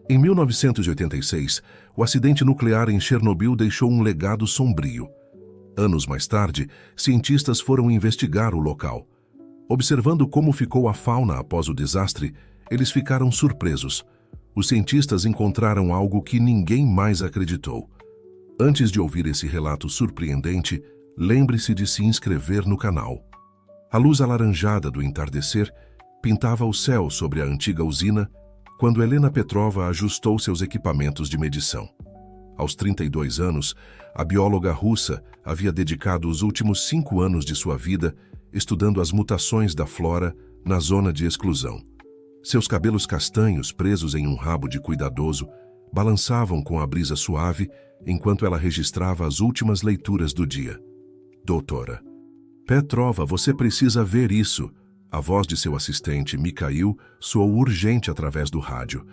Em 1986, o acidente nuclear em Chernobyl deixou um legado sombrio. Anos mais tarde, cientistas foram investigar o local. Observando como ficou a fauna após o desastre, eles ficaram surpresos. Os cientistas encontraram algo que ninguém mais acreditou. Antes de ouvir esse relato surpreendente, lembre-se de se inscrever no canal. A luz alaranjada do entardecer pintava o céu sobre a antiga usina quando Elena Petrova ajustou seus equipamentos de medição. Aos 32 anos, a bióloga russa havia dedicado os últimos 5 anos de sua vida estudando as mutações da flora na zona de exclusão. Seus cabelos castanhos, presos em um rabo de cuidadoso, balançavam com a brisa suave enquanto ela registrava as últimas leituras do dia. Doutora Petrova, você precisa ver isso. A voz de seu assistente, Mikhail, soou urgente através do rádio.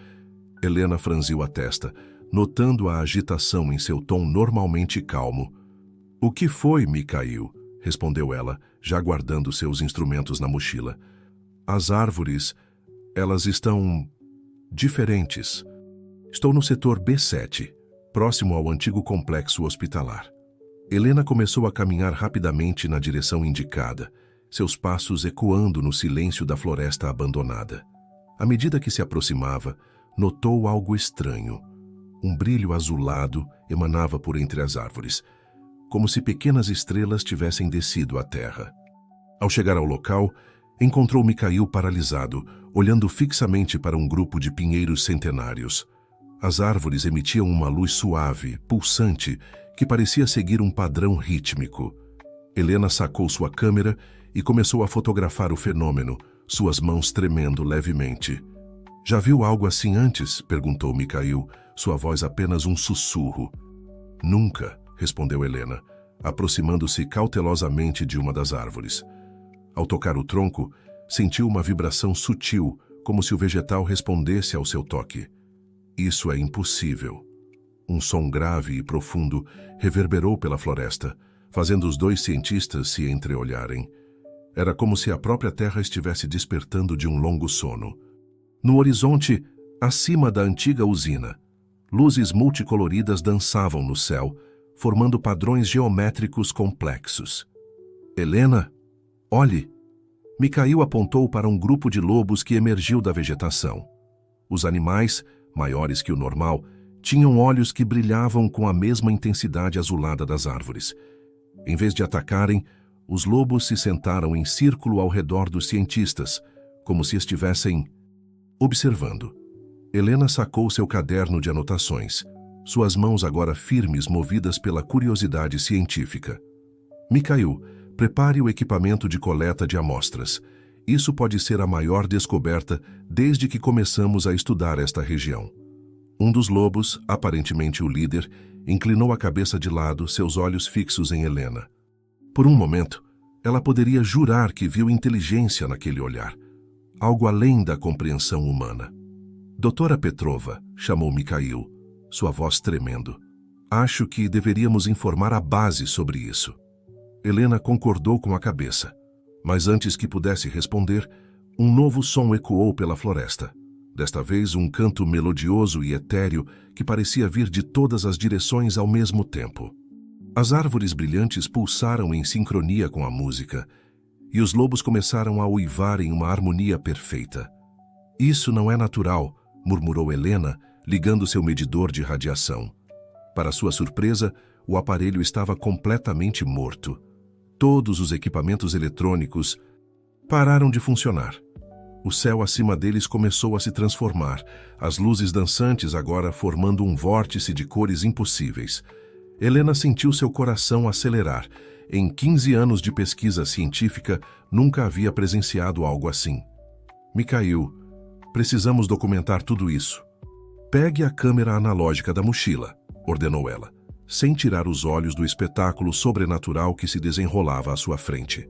Helena franziu a testa, notando a agitação em seu tom normalmente calmo. O que foi, Mikhail? Respondeu ela, já guardando seus instrumentos na mochila. As árvores, elas estão diferentes. Estou no setor B7, próximo ao antigo complexo hospitalar. Helena começou a caminhar rapidamente na direção indicada, seus passos ecoando no silêncio da floresta abandonada. À medida que se aproximava, notou algo estranho. Um brilho azulado emanava por entre as árvores, como se pequenas estrelas tivessem descido à terra. Ao chegar ao local, encontrou Mikhail paralisado, olhando fixamente para um grupo de pinheiros centenários. As árvores emitiam uma luz suave, pulsante, que parecia seguir um padrão rítmico. Helena sacou sua câmera e começou a fotografar o fenômeno, suas mãos tremendo levemente. Já viu algo assim antes? Perguntou Mikhail, sua voz apenas um sussurro. Nunca, respondeu Helena, aproximando-se cautelosamente de uma das árvores. Ao tocar o tronco, sentiu uma vibração sutil, como se o vegetal respondesse ao seu toque. Isso é impossível. Um som grave e profundo reverberou pela floresta, fazendo os dois cientistas se entreolharem. Era como se a própria terra estivesse despertando de um longo sono. No horizonte, acima da antiga usina, luzes multicoloridas dançavam no céu, formando padrões geométricos complexos. Helena, olhe! Mikhail apontou para um grupo de lobos que emergiu da vegetação. Os animais, maiores que o normal, tinham olhos que brilhavam com a mesma intensidade azulada das árvores. Em vez de atacarem, os lobos se sentaram em círculo ao redor dos cientistas, como se estivessem observando. Helena sacou seu caderno de anotações, suas mãos agora firmes, movidas pela curiosidade científica. Mikhail, prepare o equipamento de coleta de amostras. Isso pode ser a maior descoberta desde que começamos a estudar esta região. Um dos lobos, aparentemente o líder, inclinou a cabeça de lado, seus olhos fixos em Helena. Por um momento, ela poderia jurar que viu inteligência naquele olhar, algo além da compreensão humana. Doutora Petrova, chamou Mikhail, sua voz tremendo. Acho que deveríamos informar a base sobre isso. Helena concordou com a cabeça, mas antes que pudesse responder, um novo som ecoou pela floresta. Desta vez, um canto melodioso e etéreo que parecia vir de todas as direções ao mesmo tempo. As árvores brilhantes pulsaram em sincronia com a música, e os lobos começaram a uivar em uma harmonia perfeita. Isso não é natural, murmurou Helena, ligando seu medidor de radiação. Para sua surpresa, o aparelho estava completamente morto. Todos os equipamentos eletrônicos pararam de funcionar. O céu acima deles começou a se transformar, as luzes dançantes agora formando um vórtice de cores impossíveis. Helena sentiu seu coração acelerar. Em 15 anos de pesquisa científica, nunca havia presenciado algo assim. Mikhail, precisamos documentar tudo isso. Pegue a câmera analógica da mochila, ordenou ela, sem tirar os olhos do espetáculo sobrenatural que se desenrolava à sua frente.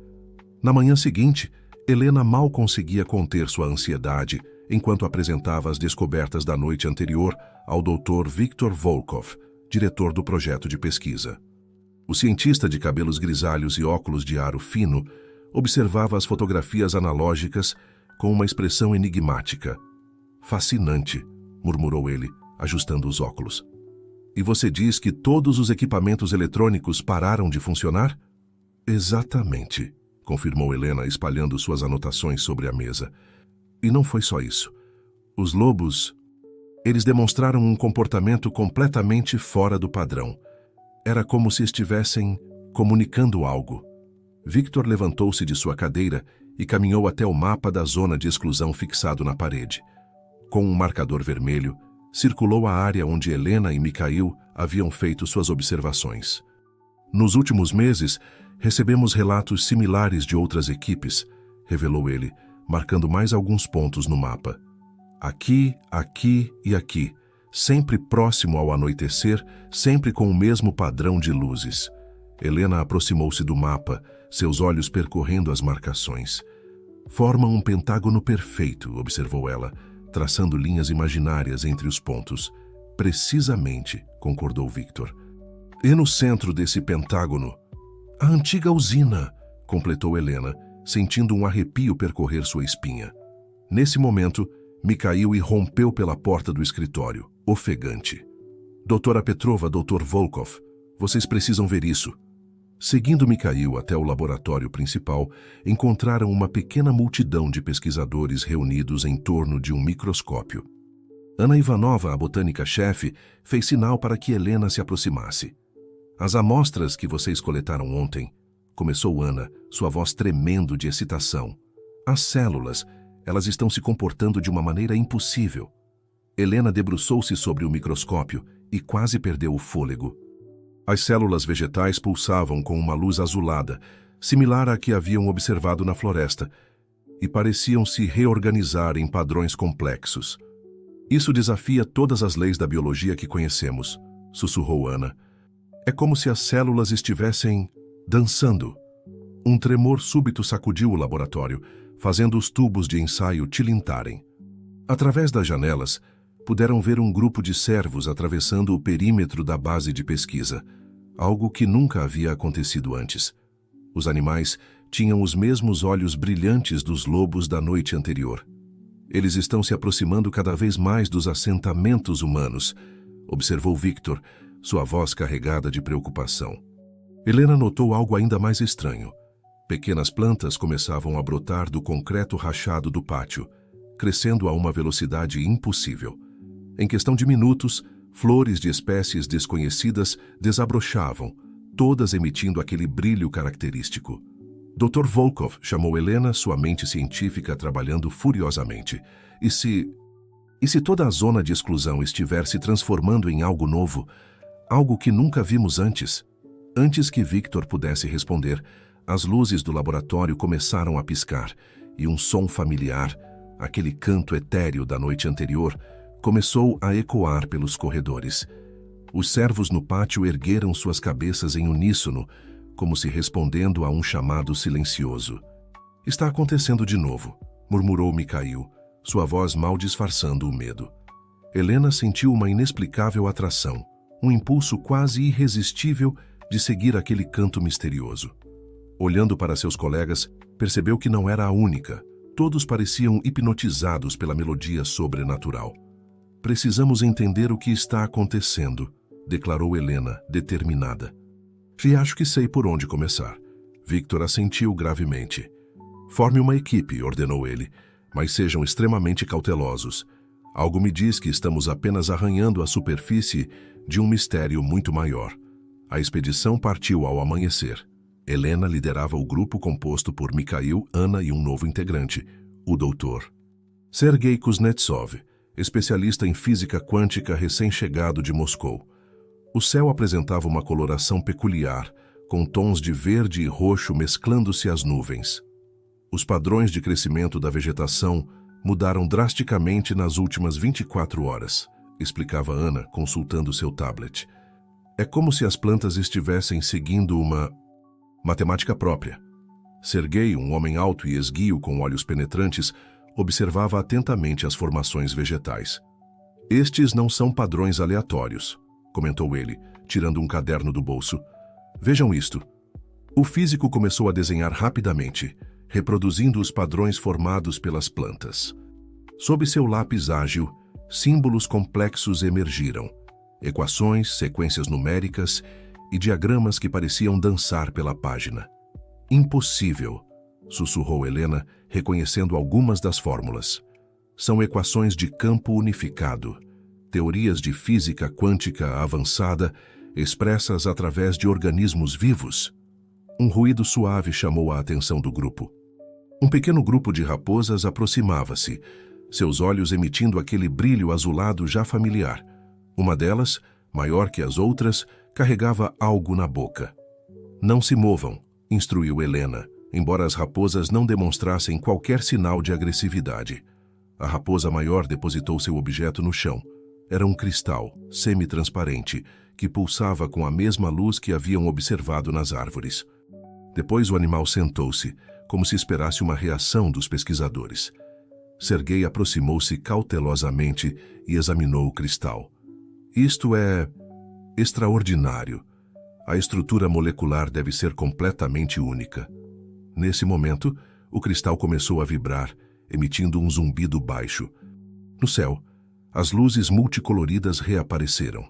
Na manhã seguinte, Helena mal conseguia conter sua ansiedade enquanto apresentava as descobertas da noite anterior ao Dr. Viktor Volkov, diretor do projeto de pesquisa. O cientista de cabelos grisalhos e óculos de aro fino observava as fotografias analógicas com uma expressão enigmática. Fascinante, murmurou ele, ajustando os óculos. E você diz que todos os equipamentos eletrônicos pararam de funcionar? Exatamente, confirmou Helena, espalhando suas anotações sobre a mesa. E não foi só isso. Os lobos, eles demonstraram um comportamento completamente fora do padrão. Era como se estivessem comunicando algo. Victor levantou-se de sua cadeira e caminhou até o mapa da zona de exclusão fixado na parede. Com um marcador vermelho, circulou a área onde Helena e Mikhail haviam feito suas observações. Nos últimos meses, recebemos relatos similares de outras equipes, revelou ele, marcando mais alguns pontos no mapa. Aqui, aqui e aqui, sempre próximo ao anoitecer, sempre com o mesmo padrão de luzes. Helena aproximou-se do mapa, seus olhos percorrendo as marcações. Formam um pentágono perfeito, observou ela, traçando linhas imaginárias entre os pontos. Precisamente, concordou Victor. E no centro desse pentágono, a antiga usina, completou Helena, sentindo um arrepio percorrer sua espinha. Nesse momento, Mikhail irrompeu pela porta do escritório, ofegante. Doutora Petrova, Dr. Volkov, vocês precisam ver isso. Seguindo Mikhail até o laboratório principal, encontraram uma pequena multidão de pesquisadores reunidos em torno de um microscópio. Ana Ivanova, a botânica-chefe, fez sinal para que Helena se aproximasse. As amostras que vocês coletaram ontem, começou Ana, sua voz tremendo de excitação. As células, elas estão se comportando de uma maneira impossível. Helena debruçou-se sobre o microscópio e quase perdeu o fôlego. As células vegetais pulsavam com uma luz azulada, similar à que haviam observado na floresta, e pareciam se reorganizar em padrões complexos. Isso desafia todas as leis da biologia que conhecemos, sussurrou Ana. É como se as células estivessem dançando. Um tremor súbito sacudiu o laboratório, fazendo os tubos de ensaio tilintarem. Através das janelas, puderam ver um grupo de cervos atravessando o perímetro da base de pesquisa, algo que nunca havia acontecido antes. Os animais tinham os mesmos olhos brilhantes dos lobos da noite anterior. Eles estão se aproximando cada vez mais dos assentamentos humanos, observou Victor, sua voz carregada de preocupação. Helena notou algo ainda mais estranho. Pequenas plantas começavam a brotar do concreto rachado do pátio, crescendo a uma velocidade impossível. Em questão de minutos, flores de espécies desconhecidas desabrochavam, todas emitindo aquele brilho característico. Dr. Volkov chamou Helena, sua mente científica trabalhando furiosamente. E se toda a zona de exclusão estiver se transformando em algo novo, algo que nunca vimos antes? Antes que Victor pudesse responder, as luzes do laboratório começaram a piscar, e um som familiar, aquele canto etéreo da noite anterior, começou a ecoar pelos corredores. Os servos no pátio ergueram suas cabeças em uníssono, como se respondendo a um chamado silencioso. Está acontecendo de novo, murmurou Mikhail, sua voz mal disfarçando o medo. Helena sentiu uma inexplicável atração, um impulso quase irresistível de seguir aquele canto misterioso. Olhando para seus colegas, percebeu que não era a única. Todos pareciam hipnotizados pela melodia sobrenatural. Precisamos entender o que está acontecendo, declarou Helena, determinada. E acho que sei por onde começar. Victor assentiu gravemente. Forme uma equipe, ordenou ele, mas sejam extremamente cautelosos. Algo me diz que estamos apenas arranhando a superfície de um mistério muito maior. A expedição partiu ao amanhecer. Helena liderava o grupo composto por Mikhail, Ana e um novo integrante, o doutor Sergei Kuznetsov, especialista em física quântica recém-chegado de Moscou. O céu apresentava uma coloração peculiar, com tons de verde e roxo mesclando-se às nuvens. Os padrões de crescimento da vegetação mudaram drasticamente nas últimas 24 horas, explicava Ana, consultando seu tablet. É como se as plantas estivessem seguindo uma matemática própria. Sergei, um homem alto e esguio com olhos penetrantes, observava atentamente as formações vegetais. Estes não são padrões aleatórios, comentou ele, tirando um caderno do bolso. Vejam isto. O físico começou a desenhar rapidamente, reproduzindo os padrões formados pelas plantas. Sob seu lápis ágil, símbolos complexos emergiram, equações, sequências numéricas e diagramas que pareciam dançar pela página. Impossível, sussurrou Helena, reconhecendo algumas das fórmulas. São equações de campo unificado, teorias de física quântica avançada expressas através de organismos vivos. Um ruído suave chamou a atenção do grupo. Um pequeno grupo de raposas aproximava-se, seus olhos emitindo aquele brilho azulado já familiar. Uma delas, maior que as outras, carregava algo na boca. Não se movam, instruiu Helena, embora as raposas não demonstrassem qualquer sinal de agressividade. A raposa maior depositou seu objeto no chão. Era um cristal, semi-transparente, que pulsava com a mesma luz que haviam observado nas árvores. Depois o animal sentou-se, como se esperasse uma reação dos pesquisadores. Sergei aproximou-se cautelosamente e examinou o cristal. Isto é extraordinário. A estrutura molecular deve ser completamente única. Nesse momento, o cristal começou a vibrar, emitindo um zumbido baixo. No céu, as luzes multicoloridas reapareceram,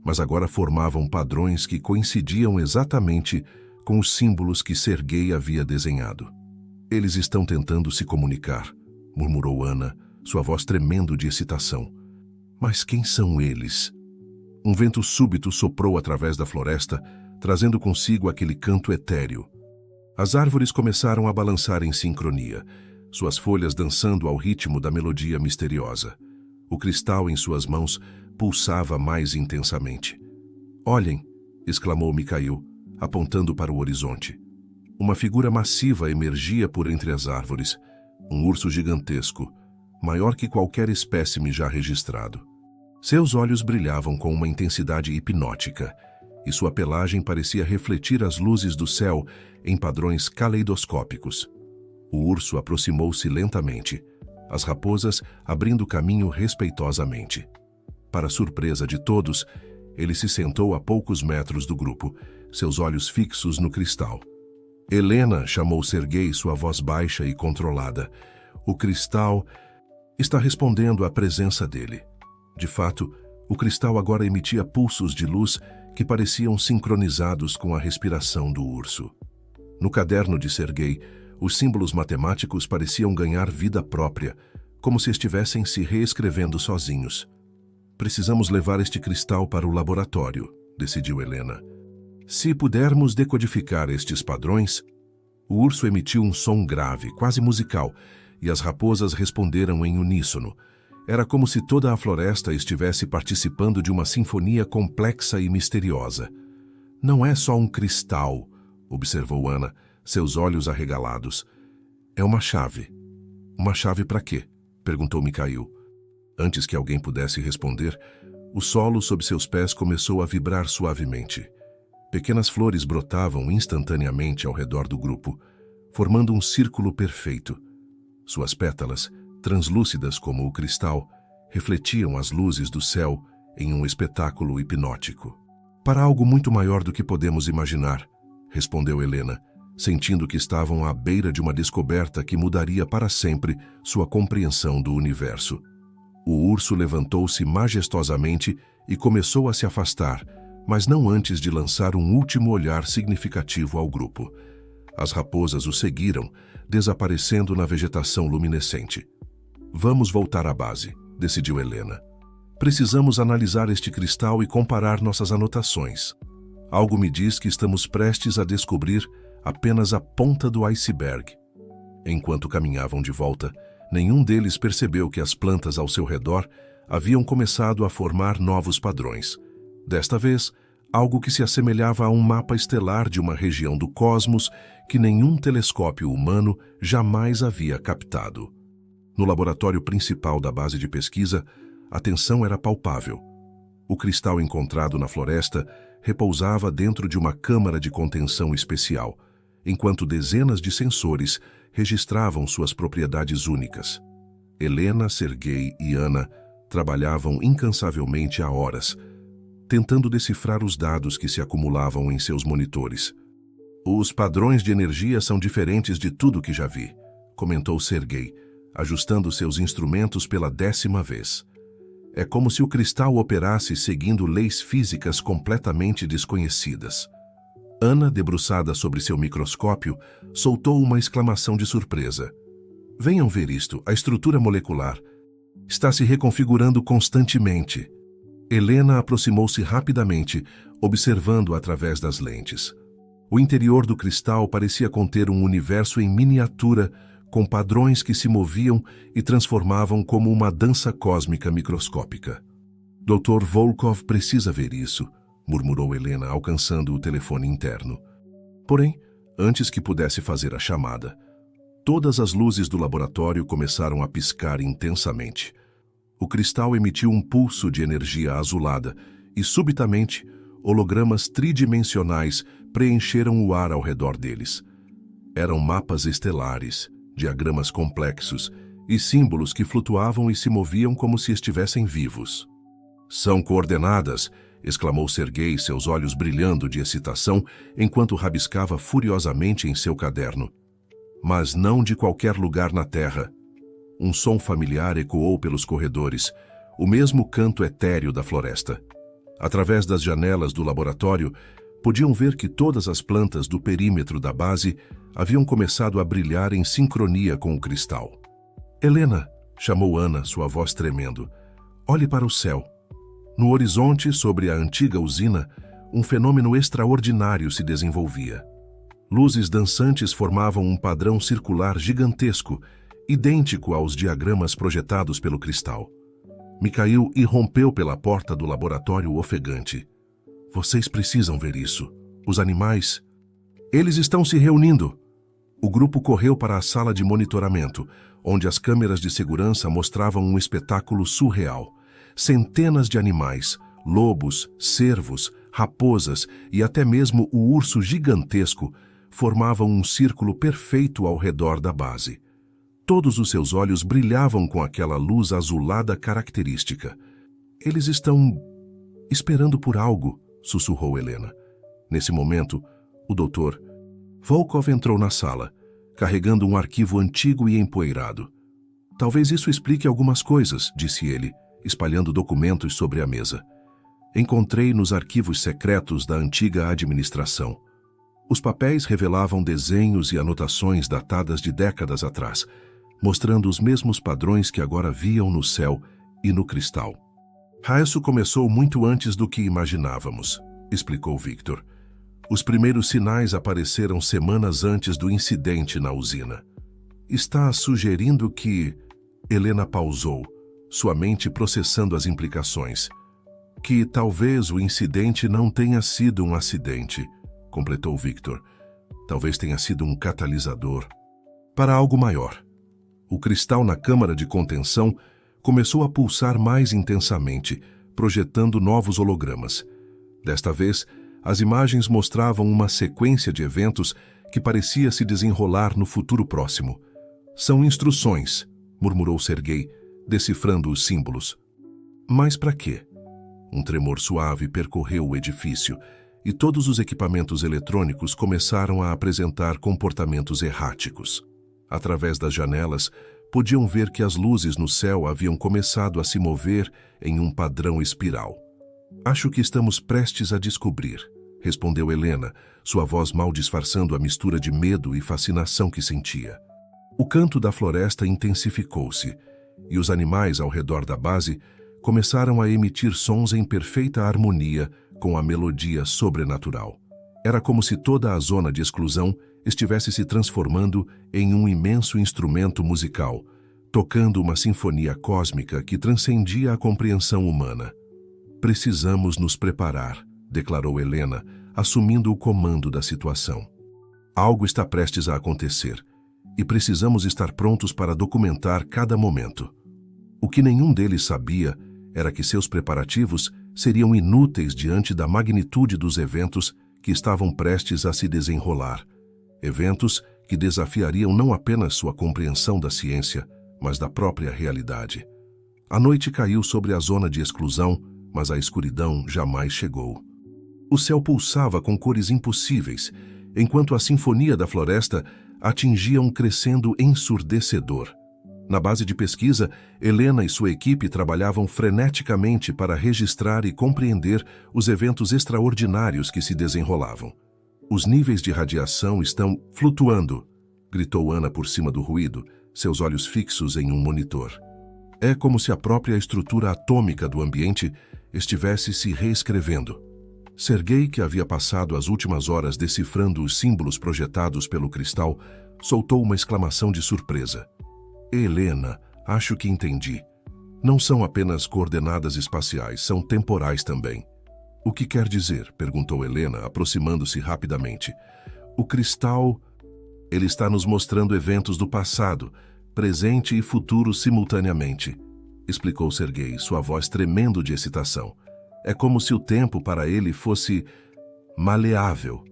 mas agora formavam padrões que coincidiam exatamente com os símbolos que Sergei havia desenhado. Eles estão tentando se comunicar, murmurou Ana, sua voz tremendo de excitação. Mas quem são eles? Um vento súbito soprou através da floresta, trazendo consigo aquele canto etéreo. As árvores começaram a balançar em sincronia, suas folhas dançando ao ritmo da melodia misteriosa. O cristal em suas mãos pulsava mais intensamente. Olhem, exclamou Mikhail, apontando para o horizonte. Uma figura massiva emergia por entre as árvores, um urso gigantesco, maior que qualquer espécime já registrado. Seus olhos brilhavam com uma intensidade hipnótica, e sua pelagem parecia refletir as luzes do céu em padrões caleidoscópicos. O urso aproximou-se lentamente, as raposas abrindo caminho respeitosamente. Para surpresa de todos, ele se sentou a poucos metros do grupo, seus olhos fixos no cristal. Helena, chamou Sergei, sua voz baixa e controlada. O cristal está respondendo à presença dele. De fato, o cristal agora emitia pulsos de luz que pareciam sincronizados com a respiração do urso. No caderno de Sergei, os símbolos matemáticos pareciam ganhar vida própria, como se estivessem se reescrevendo sozinhos. Precisamos levar este cristal para o laboratório, decidiu Helena. Se pudermos decodificar estes padrões... O urso emitiu um som grave, quase musical, e as raposas responderam em uníssono. Era como se toda a floresta estivesse participando de uma sinfonia complexa e misteriosa. Não é só um cristal, observou Ana, seus olhos arregalados. É uma chave. Uma chave para quê? Perguntou Mikhail. Antes que alguém pudesse responder, o solo sob seus pés começou a vibrar suavemente. Pequenas flores brotavam instantaneamente ao redor do grupo, formando um círculo perfeito. Suas pétalas, translúcidas como o cristal, refletiam as luzes do céu em um espetáculo hipnótico. Para algo muito maior do que podemos imaginar, respondeu Helena, sentindo que estavam à beira de uma descoberta que mudaria para sempre sua compreensão do universo. O urso levantou-se majestosamente e começou a se afastar, mas não antes de lançar um último olhar significativo ao grupo. As raposas o seguiram, desaparecendo na vegetação luminescente. Vamos voltar à base, decidiu Helena. Precisamos analisar este cristal e comparar nossas anotações. Algo me diz que estamos prestes a descobrir apenas a ponta do iceberg. Enquanto caminhavam de volta, nenhum deles percebeu que as plantas ao seu redor haviam começado a formar novos padrões. Desta vez, algo que se assemelhava a um mapa estelar de uma região do cosmos que nenhum telescópio humano jamais havia captado. No laboratório principal da base de pesquisa, a tensão era palpável. O cristal encontrado na floresta repousava dentro de uma câmara de contenção especial, enquanto dezenas de sensores registravam suas propriedades únicas. Helena, Sergei e Ana trabalhavam incansavelmente há horas, tentando decifrar os dados que se acumulavam em seus monitores. Os padrões de energia são diferentes de tudo que já vi, comentou Sergei, ajustando seus instrumentos pela 10ª vez. É como se o cristal operasse seguindo leis físicas completamente desconhecidas. Ana, debruçada sobre seu microscópio, soltou uma exclamação de surpresa. Venham ver isto, a estrutura molecular está se reconfigurando constantemente. Helena aproximou-se rapidamente, observando através das lentes. O interior do cristal parecia conter um universo em miniatura, com padrões que se moviam e transformavam como uma dança cósmica microscópica. Dr. Volkov precisa ver isso, murmurou Helena, alcançando o telefone interno. Porém, antes que pudesse fazer a chamada, todas as luzes do laboratório começaram a piscar intensamente. O cristal emitiu um pulso de energia azulada e, subitamente, hologramas tridimensionais preencheram o ar ao redor deles. Eram mapas estelares, diagramas complexos e símbolos que flutuavam e se moviam como se estivessem vivos. São coordenadas, exclamou Sergei, seus olhos brilhando de excitação, enquanto rabiscava furiosamente em seu caderno. Mas não de qualquer lugar na Terra. Um som familiar ecoou pelos corredores, o mesmo canto etéreo da floresta. Através das janelas do laboratório, podiam ver que todas as plantas do perímetro da base haviam começado a brilhar em sincronia com o cristal. Helena, chamou Ana, sua voz tremendo. Olhe para o céu. No horizonte, sobre a antiga usina, um fenômeno extraordinário se desenvolvia. Luzes dançantes formavam um padrão circular gigantesco, idêntico aos diagramas projetados pelo cristal. Mikhail irrompeu pela porta do laboratório ofegante. Vocês precisam ver isso. Os animais... Eles estão se reunindo. O grupo correu para a sala de monitoramento, onde as câmeras de segurança mostravam um espetáculo surreal. Centenas de animais, lobos, cervos, raposas e até mesmo o urso gigantesco formavam um círculo perfeito ao redor da base. Todos os seus olhos brilhavam com aquela luz azulada característica. Eles estão esperando por algo, sussurrou Helena. Nesse momento, o Dr. Volkov entrou na sala, carregando um arquivo antigo e empoeirado. Talvez isso explique algumas coisas, disse ele, espalhando documentos sobre a mesa. Encontrei nos arquivos secretos da antiga administração. Os papéis revelavam desenhos e anotações datadas de décadas atrás, mostrando os mesmos padrões que agora viam no céu e no cristal. Isso começou muito antes do que imaginávamos, explicou Victor. Os primeiros sinais apareceram semanas antes do incidente na usina. Está sugerindo que... Helena pausou, sua mente processando as implicações. Que talvez o incidente não tenha sido um acidente, completou Victor. Talvez tenha sido um catalisador para algo maior. O cristal na câmara de contenção começou a pulsar mais intensamente, projetando novos hologramas. Desta vez, as imagens mostravam uma sequência de eventos que parecia se desenrolar no futuro próximo. São instruções, murmurou Sergei, decifrando os símbolos. Mas para quê? Um tremor suave percorreu o edifício e todos os equipamentos eletrônicos começaram a apresentar comportamentos erráticos. Através das janelas, podiam ver que as luzes no céu haviam começado a se mover em um padrão espiral. Acho que estamos prestes a descobrir, respondeu Helena, sua voz mal disfarçando a mistura de medo e fascinação que sentia. O canto da floresta intensificou-se, e os animais ao redor da base começaram a emitir sons em perfeita harmonia com a melodia sobrenatural. Era como se toda a zona de exclusão estivesse se transformando em um imenso instrumento musical, tocando uma sinfonia cósmica que transcendia a compreensão humana. Precisamos nos preparar, declarou Helena, assumindo o comando da situação. Algo está prestes a acontecer, e precisamos estar prontos para documentar cada momento. O que nenhum deles sabia era que seus preparativos seriam inúteis diante da magnitude dos eventos que estavam prestes a se desenrolar. Eventos que desafiariam não apenas sua compreensão da ciência, mas da própria realidade. A noite caiu sobre a zona de exclusão, mas a escuridão jamais chegou. O céu pulsava com cores impossíveis, enquanto a sinfonia da floresta atingia um crescendo ensurdecedor. Na base de pesquisa, Helena e sua equipe trabalhavam freneticamente para registrar e compreender os eventos extraordinários que se desenrolavam. Os níveis de radiação estão flutuando, gritou Ana por cima do ruído, seus olhos fixos em um monitor. É como se a própria estrutura atômica do ambiente estivesse se reescrevendo. Sergei, que havia passado as últimas horas decifrando os símbolos projetados pelo cristal, soltou uma exclamação de surpresa. Helena, acho que entendi. Não são apenas coordenadas espaciais, são temporais também. O que quer dizer? Perguntou Helena, aproximando-se rapidamente. O cristal... Ele está nos mostrando eventos do passado, presente e futuro simultaneamente, explicou Sergei, sua voz tremendo de excitação. É como se o tempo para ele fosse maleável.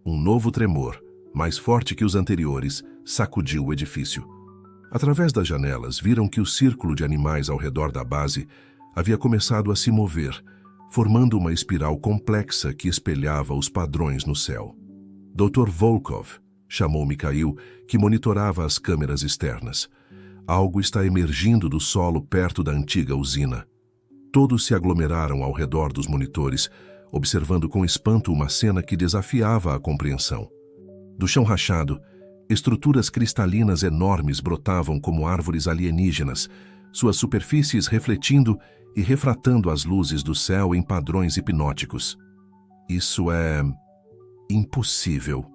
Um novo tremor, mais forte que os anteriores, sacudiu o edifício. Através das janelas, viram que o círculo de animais ao redor da base havia começado a se mover, formando uma espiral complexa que espelhava os padrões no céu. Dr. Volkov, chamou Mikhail, que monitorava as câmeras externas. Algo está emergindo do solo perto da antiga usina. Todos se aglomeraram ao redor dos monitores, observando com espanto uma cena que desafiava a compreensão. Do chão rachado, estruturas cristalinas enormes brotavam como árvores alienígenas, suas superfícies refletindo e refratando as luzes do céu em padrões hipnóticos. Isso é... impossível,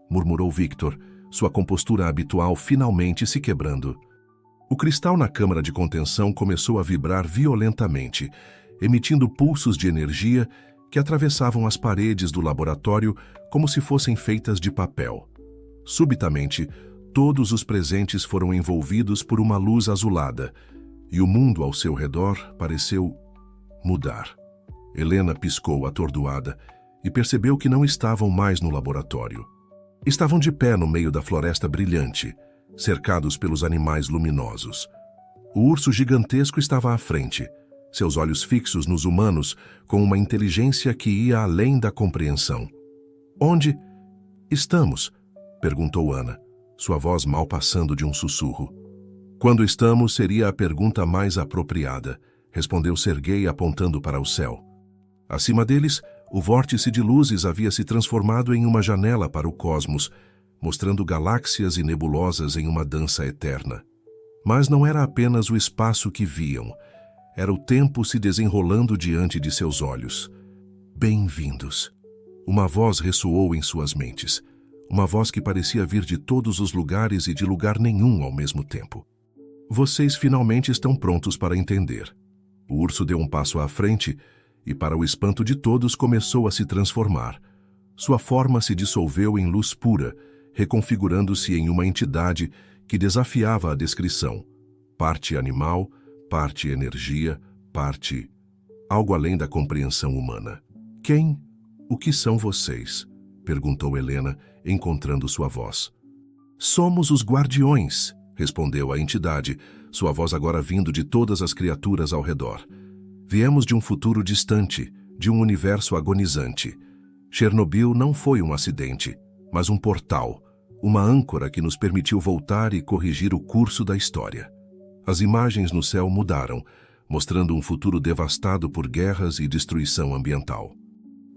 murmurou Victor, sua compostura habitual finalmente se quebrando. O cristal na câmara de contenção começou a vibrar violentamente, emitindo pulsos de energia que atravessavam as paredes do laboratório como se fossem feitas de papel. Subitamente, todos os presentes foram envolvidos por uma luz azulada, e o mundo ao seu redor pareceu mudar. Helena piscou atordoada e percebeu que não estavam mais no laboratório. Estavam de pé no meio da floresta brilhante, cercados pelos animais luminosos. O urso gigantesco estava à frente, seus olhos fixos nos humanos com uma inteligência que ia além da compreensão. Onde estamos? Perguntou Ana, sua voz mal passando de um sussurro. Quando estamos seria a pergunta mais apropriada, respondeu Sergei apontando para o céu. Acima deles, o vórtice de luzes havia se transformado em uma janela para o cosmos, mostrando galáxias e nebulosas em uma dança eterna. Mas não era apenas o espaço que viam, era o tempo se desenrolando diante de seus olhos. Bem-vindos. Uma voz ressoou em suas mentes, uma voz que parecia vir de todos os lugares e de lugar nenhum ao mesmo tempo. Vocês finalmente estão prontos para entender. O urso deu um passo à frente e, para o espanto de todos, começou a se transformar. Sua forma se dissolveu em luz pura, reconfigurando-se em uma entidade que desafiava a descrição. Parte animal, parte energia, parte... algo além da compreensão humana. Quem? O que são vocês? Perguntou Helena, encontrando sua voz. Somos os guardiões, respondeu a entidade, sua voz agora vindo de todas as criaturas ao redor. Viemos de um futuro distante, de um universo agonizante. Chernobyl não foi um acidente, mas um portal, uma âncora que nos permitiu voltar e corrigir o curso da história. As imagens no céu mudaram, mostrando um futuro devastado por guerras e destruição ambiental.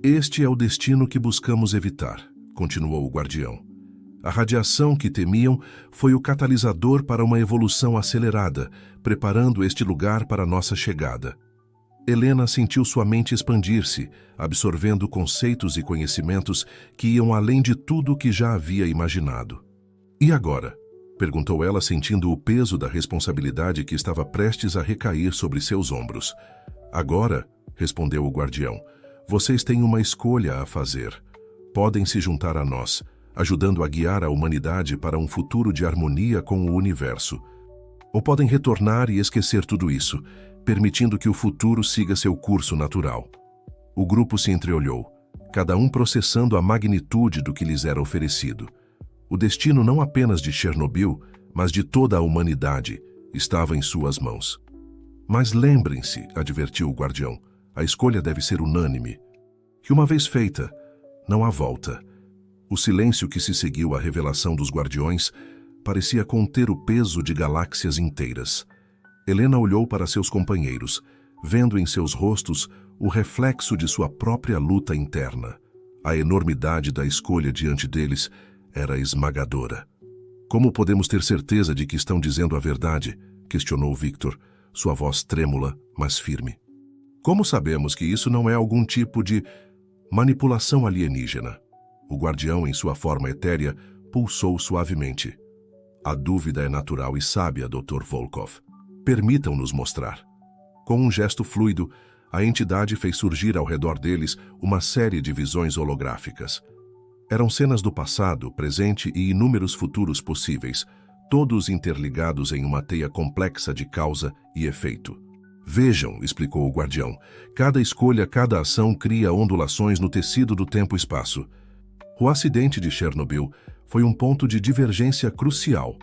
Este é o destino que buscamos evitar, continuou o guardião. A radiação que temiam foi o catalisador para uma evolução acelerada, preparando este lugar para nossa chegada. Helena sentiu sua mente expandir-se, absorvendo conceitos e conhecimentos que iam além de tudo o que já havia imaginado. E agora? Perguntou ela, sentindo o peso da responsabilidade que estava prestes a recair sobre seus ombros. Agora, respondeu o guardião, vocês têm uma escolha a fazer. Podem se juntar a nós, ajudando a guiar a humanidade para um futuro de harmonia com o universo. Ou podem retornar e esquecer tudo isso, permitindo que o futuro siga seu curso natural. O grupo se entreolhou, cada um processando a magnitude do que lhes era oferecido. O destino não apenas de Chernobyl, mas de toda a humanidade, estava em suas mãos. Mas lembrem-se, advertiu o guardião, a escolha deve ser unânime. Que uma vez feita, não há volta. O silêncio que se seguiu à revelação dos guardiões parecia conter o peso de galáxias inteiras. Helena olhou para seus companheiros, vendo em seus rostos o reflexo de sua própria luta interna. A enormidade da escolha diante deles era esmagadora. Como podemos ter certeza de que estão dizendo a verdade? Questionou Victor, sua voz trêmula, mas firme. Como sabemos que isso não é algum tipo de manipulação alienígena? O guardião, em sua forma etérea, pulsou suavemente. A dúvida é natural e sábia, Dr. Volkov. Permitam-nos mostrar. Com um gesto fluido, a entidade fez surgir ao redor deles uma série de visões holográficas. Eram cenas do passado, presente e inúmeros futuros possíveis, todos interligados em uma teia complexa de causa e efeito. Vejam, explicou o guardião, cada escolha, cada ação cria ondulações no tecido do tempo e espaço. O acidente de Chernobyl foi um ponto de divergência crucial,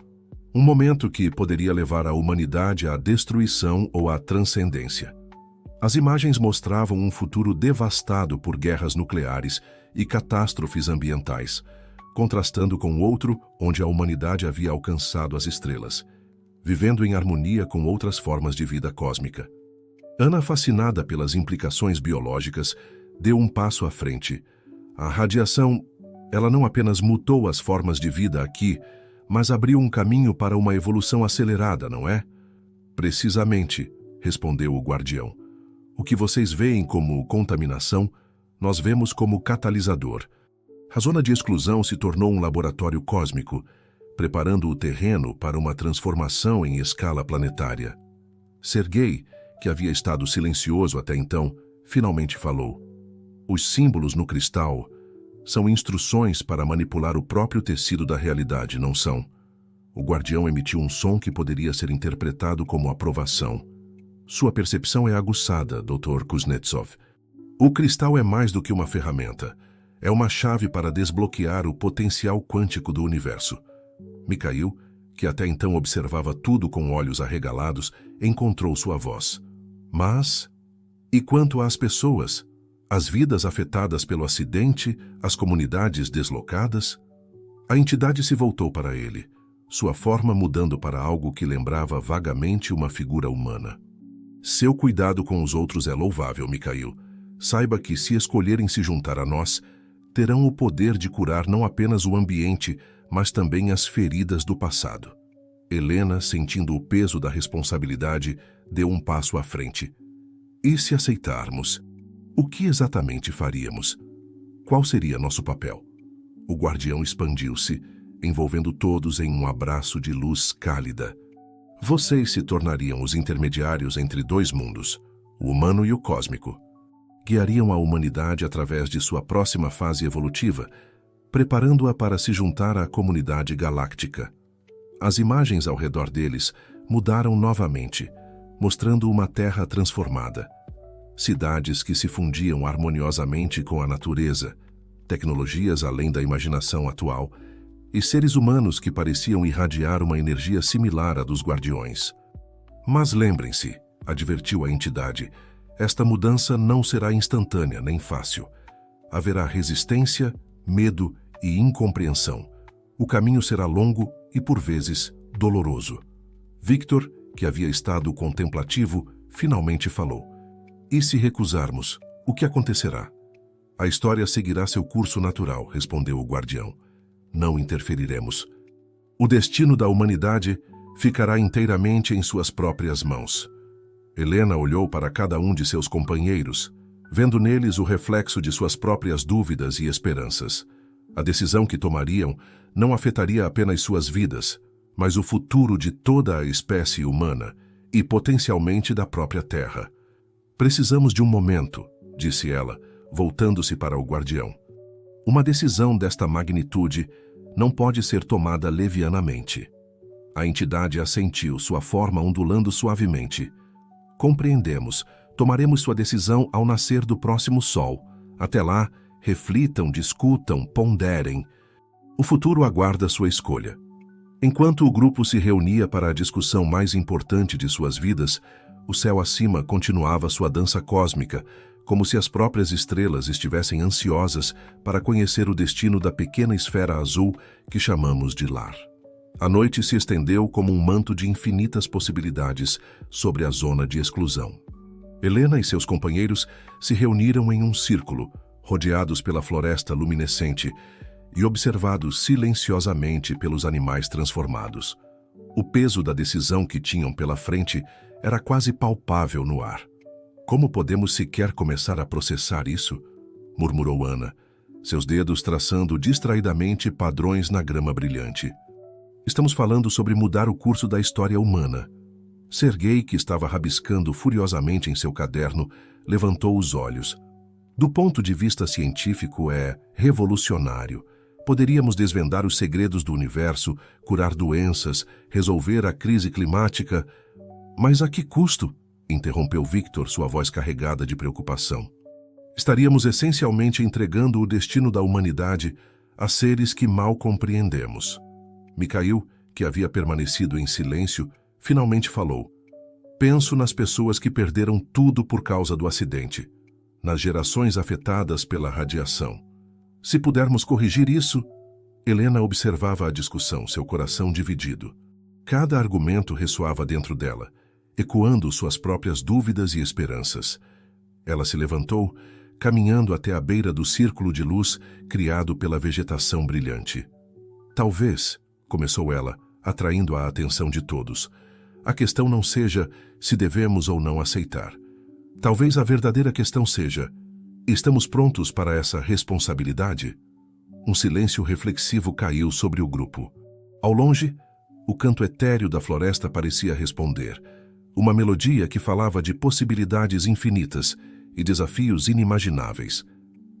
um momento que poderia levar a humanidade à destruição ou à transcendência. As imagens mostravam um futuro devastado por guerras nucleares e catástrofes ambientais, contrastando com outro onde a humanidade havia alcançado as estrelas, vivendo em harmonia com outras formas de vida cósmica. Ana, fascinada pelas implicações biológicas, deu um passo à frente. A radiação, ela não apenas mudou as formas de vida aqui, mas abriu um caminho para uma evolução acelerada, não é? Precisamente, respondeu o guardião. O que vocês veem como contaminação, nós vemos como catalisador. A zona de exclusão se tornou um laboratório cósmico, preparando o terreno para uma transformação em escala planetária. Sergei, que havia estado silencioso até então, finalmente falou. Os símbolos no cristal são instruções para manipular o próprio tecido da realidade, não são? O guardião emitiu um som que poderia ser interpretado como aprovação. Sua percepção é aguçada, Dr. Kuznetsov. O cristal é mais do que uma ferramenta. É uma chave para desbloquear o potencial quântico do universo. Mikhail, que até então observava tudo com olhos arregalados, encontrou sua voz. Mas, e quanto às pessoas? As vidas afetadas pelo acidente, as comunidades deslocadas? A entidade se voltou para ele, sua forma mudando para algo que lembrava vagamente uma figura humana. Seu cuidado com os outros é louvável, Mikhail. Saiba que, se escolherem se juntar a nós, terão o poder de curar não apenas o ambiente, mas também as feridas do passado. Helena, sentindo o peso da responsabilidade, deu um passo à frente. E se aceitarmos? O que exatamente faríamos? Qual seria nosso papel? O guardião expandiu-se, envolvendo todos em um abraço de luz cálida. Vocês se tornariam os intermediários entre dois mundos, o humano e o cósmico. Guiariam a humanidade através de sua próxima fase evolutiva, preparando-a para se juntar à comunidade galáctica. As imagens ao redor deles mudaram novamente, mostrando uma terra transformada. Cidades que se fundiam harmoniosamente com a natureza, tecnologias além da imaginação atual, e seres humanos que pareciam irradiar uma energia similar à dos guardiões. Mas lembrem-se, advertiu a entidade, esta mudança não será instantânea nem fácil. Haverá resistência, medo e incompreensão. O caminho será longo e, por vezes, doloroso. Victor, que havia estado contemplativo, finalmente falou. E se recusarmos, o que acontecerá? A história seguirá seu curso natural, respondeu o guardião. Não interferiremos. O destino da humanidade ficará inteiramente em suas próprias mãos. Helena olhou para cada um de seus companheiros, vendo neles o reflexo de suas próprias dúvidas e esperanças. A decisão que tomariam não afetaria apenas suas vidas, mas o futuro de toda a espécie humana e potencialmente da própria Terra. Precisamos de um momento, disse ela, voltando-se para o guardião. Uma decisão desta magnitude não pode ser tomada levianamente. A entidade assentiu, sua forma ondulando suavemente. Compreendemos. Tomaremos sua decisão ao nascer do próximo sol. Até lá, reflitam, discutam, ponderem. O futuro aguarda sua escolha. Enquanto o grupo se reunia para a discussão mais importante de suas vidas, o céu acima continuava sua dança cósmica, como se as próprias estrelas estivessem ansiosas para conhecer o destino da pequena esfera azul que chamamos de lar. A noite se estendeu como um manto de infinitas possibilidades sobre a zona de exclusão. Helena e seus companheiros se reuniram em um círculo, rodeados pela floresta luminescente e observados silenciosamente pelos animais transformados. O peso da decisão que tinham pela frente era quase palpável no ar. Como podemos sequer começar a processar isso? Murmurou Ana, seus dedos traçando distraidamente padrões na grama brilhante. Estamos falando sobre mudar o curso da história humana. Serguei, que estava rabiscando furiosamente em seu caderno, levantou os olhos. Do ponto de vista científico, é revolucionário. Poderíamos desvendar os segredos do universo, curar doenças, resolver a crise climática. Mas a que custo? Interrompeu Victor, sua voz carregada de preocupação. Estaríamos essencialmente entregando o destino da humanidade a seres que mal compreendemos. Mikhail, que havia permanecido em silêncio, finalmente falou. Penso nas pessoas que perderam tudo por causa do acidente, nas gerações afetadas pela radiação. Se pudermos corrigir isso... Helena observava a discussão, seu coração dividido. Cada argumento ressoava dentro dela, ecoando suas próprias dúvidas e esperanças. Ela se levantou, caminhando até a beira do círculo de luz criado pela vegetação brilhante. Talvez, começou ela, atraindo a atenção de todos, a questão não seja se devemos ou não aceitar. Talvez a verdadeira questão seja: estamos prontos para essa responsabilidade? Um silêncio reflexivo caiu sobre o grupo. Ao longe, o canto etéreo da floresta parecia responder. Uma melodia que falava de possibilidades infinitas e desafios inimagináveis.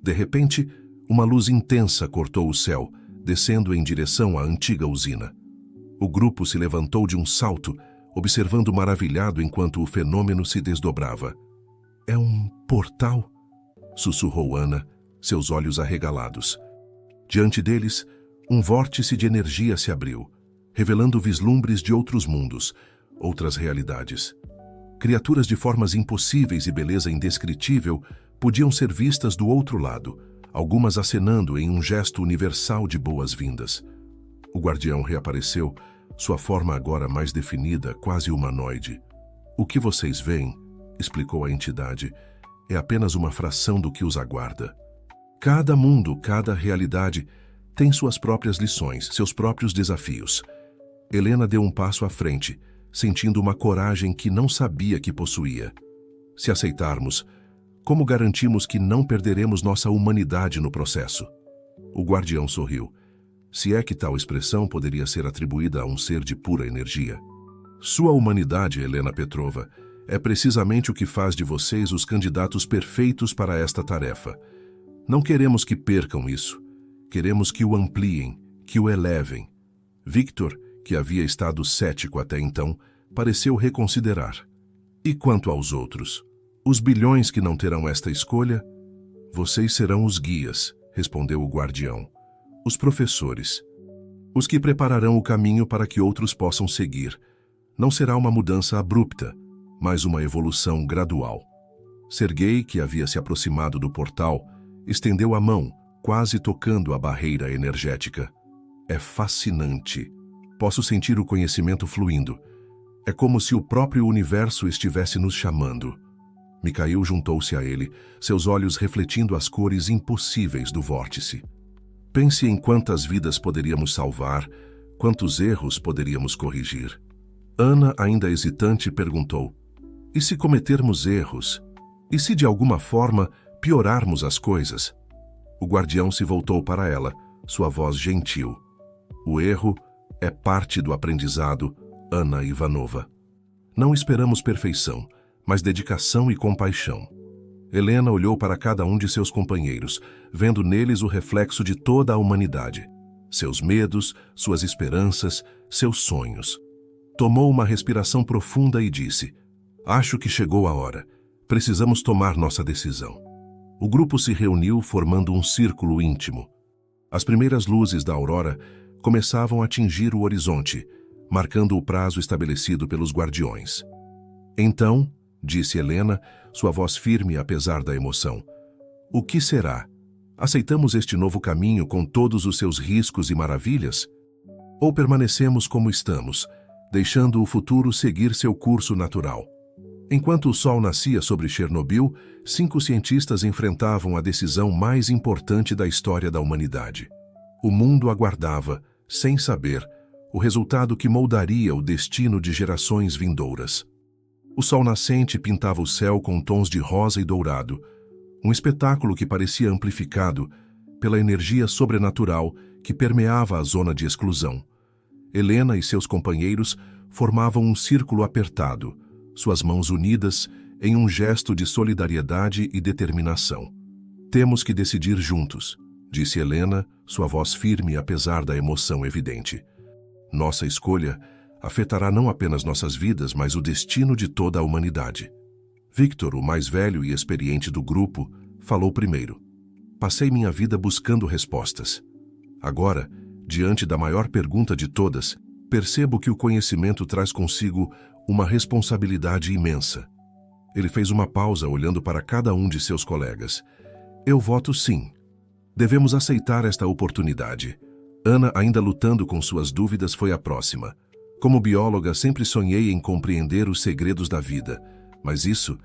De repente, uma luz intensa cortou o céu, descendo em direção à antiga usina. O grupo se levantou de um salto, observando maravilhado enquanto o fenômeno se desdobrava. É um portal? Sussurrou Ana, seus olhos arregalados. Diante deles, um vórtice de energia se abriu, revelando vislumbres de outros mundos, outras realidades. Criaturas de formas impossíveis e beleza indescritível podiam ser vistas do outro lado, algumas acenando em um gesto universal de boas-vindas. O guardião reapareceu, sua forma agora mais definida, quase humanoide. O que vocês veem, explicou a entidade, é apenas uma fração do que os aguarda. Cada mundo, cada realidade, tem suas próprias lições, seus próprios desafios. Helena deu um passo à frente, sentindo uma coragem que não sabia que possuía. Se aceitarmos, como garantimos que não perderemos nossa humanidade no processo? O guardião sorriu. Se é que tal expressão poderia ser atribuída a um ser de pura energia. Sua humanidade, Helena Petrova, é precisamente o que faz de vocês os candidatos perfeitos para esta tarefa. Não queremos que percam isso. Queremos que o ampliem, que o elevem. Victor, que havia estado cético até então, pareceu reconsiderar. E quanto aos outros? Os bilhões que não terão esta escolha? Vocês serão os guias, respondeu o guardião. Os professores. Os que prepararão o caminho para que outros possam seguir. Não será uma mudança abrupta, mas uma evolução gradual. Serguei, que havia se aproximado do portal, estendeu a mão, quase tocando a barreira energética. É fascinante. Posso sentir o conhecimento fluindo. É como se o próprio universo estivesse nos chamando. Mikhail juntou-se a ele, seus olhos refletindo as cores impossíveis do vórtice. Pense em quantas vidas poderíamos salvar, quantos erros poderíamos corrigir. Ana, ainda hesitante, perguntou: e se cometermos erros? E se de alguma forma piorarmos as coisas? O guardião se voltou para ela, sua voz gentil. O erro é parte do aprendizado, Ana Ivanova. Não esperamos perfeição, mas dedicação e compaixão. Helena olhou para cada um de seus companheiros, vendo neles o reflexo de toda a humanidade. Seus medos, suas esperanças, seus sonhos. Tomou uma respiração profunda e disse: acho que chegou a hora. Precisamos tomar nossa decisão. O grupo se reuniu formando um círculo íntimo. As primeiras luzes da aurora começavam a atingir o horizonte, marcando o prazo estabelecido pelos guardiões. Então, disse Helena, sua voz firme apesar da emoção, o que será? Aceitamos este novo caminho com todos os seus riscos e maravilhas? Ou permanecemos como estamos, deixando o futuro seguir seu curso natural. Enquanto o sol nascia sobre Chernobyl, 5 cientistas enfrentavam a decisão mais importante da história da humanidade. O mundo aguardava, sem saber, o resultado que moldaria o destino de gerações vindouras. O sol nascente pintava o céu com tons de rosa e dourado, um espetáculo que parecia amplificado pela energia sobrenatural que permeava a zona de exclusão. Helena e seus companheiros formavam um círculo apertado, suas mãos unidas em um gesto de solidariedade e determinação. "Temos que decidir juntos", disse Helena, sua voz firme apesar da emoção evidente. "Nossa escolha afetará não apenas nossas vidas, mas o destino de toda a humanidade." Victor, o mais velho e experiente do grupo, falou primeiro. "Passei minha vida buscando respostas. Agora, diante da maior pergunta de todas, percebo que o conhecimento traz consigo uma responsabilidade imensa." Ele fez uma pausa olhando para cada um de seus colegas. "Eu voto sim. Devemos aceitar esta oportunidade." Ana, ainda lutando com suas dúvidas, foi a próxima. "Como bióloga, sempre sonhei em compreender os segredos da vida, mas isso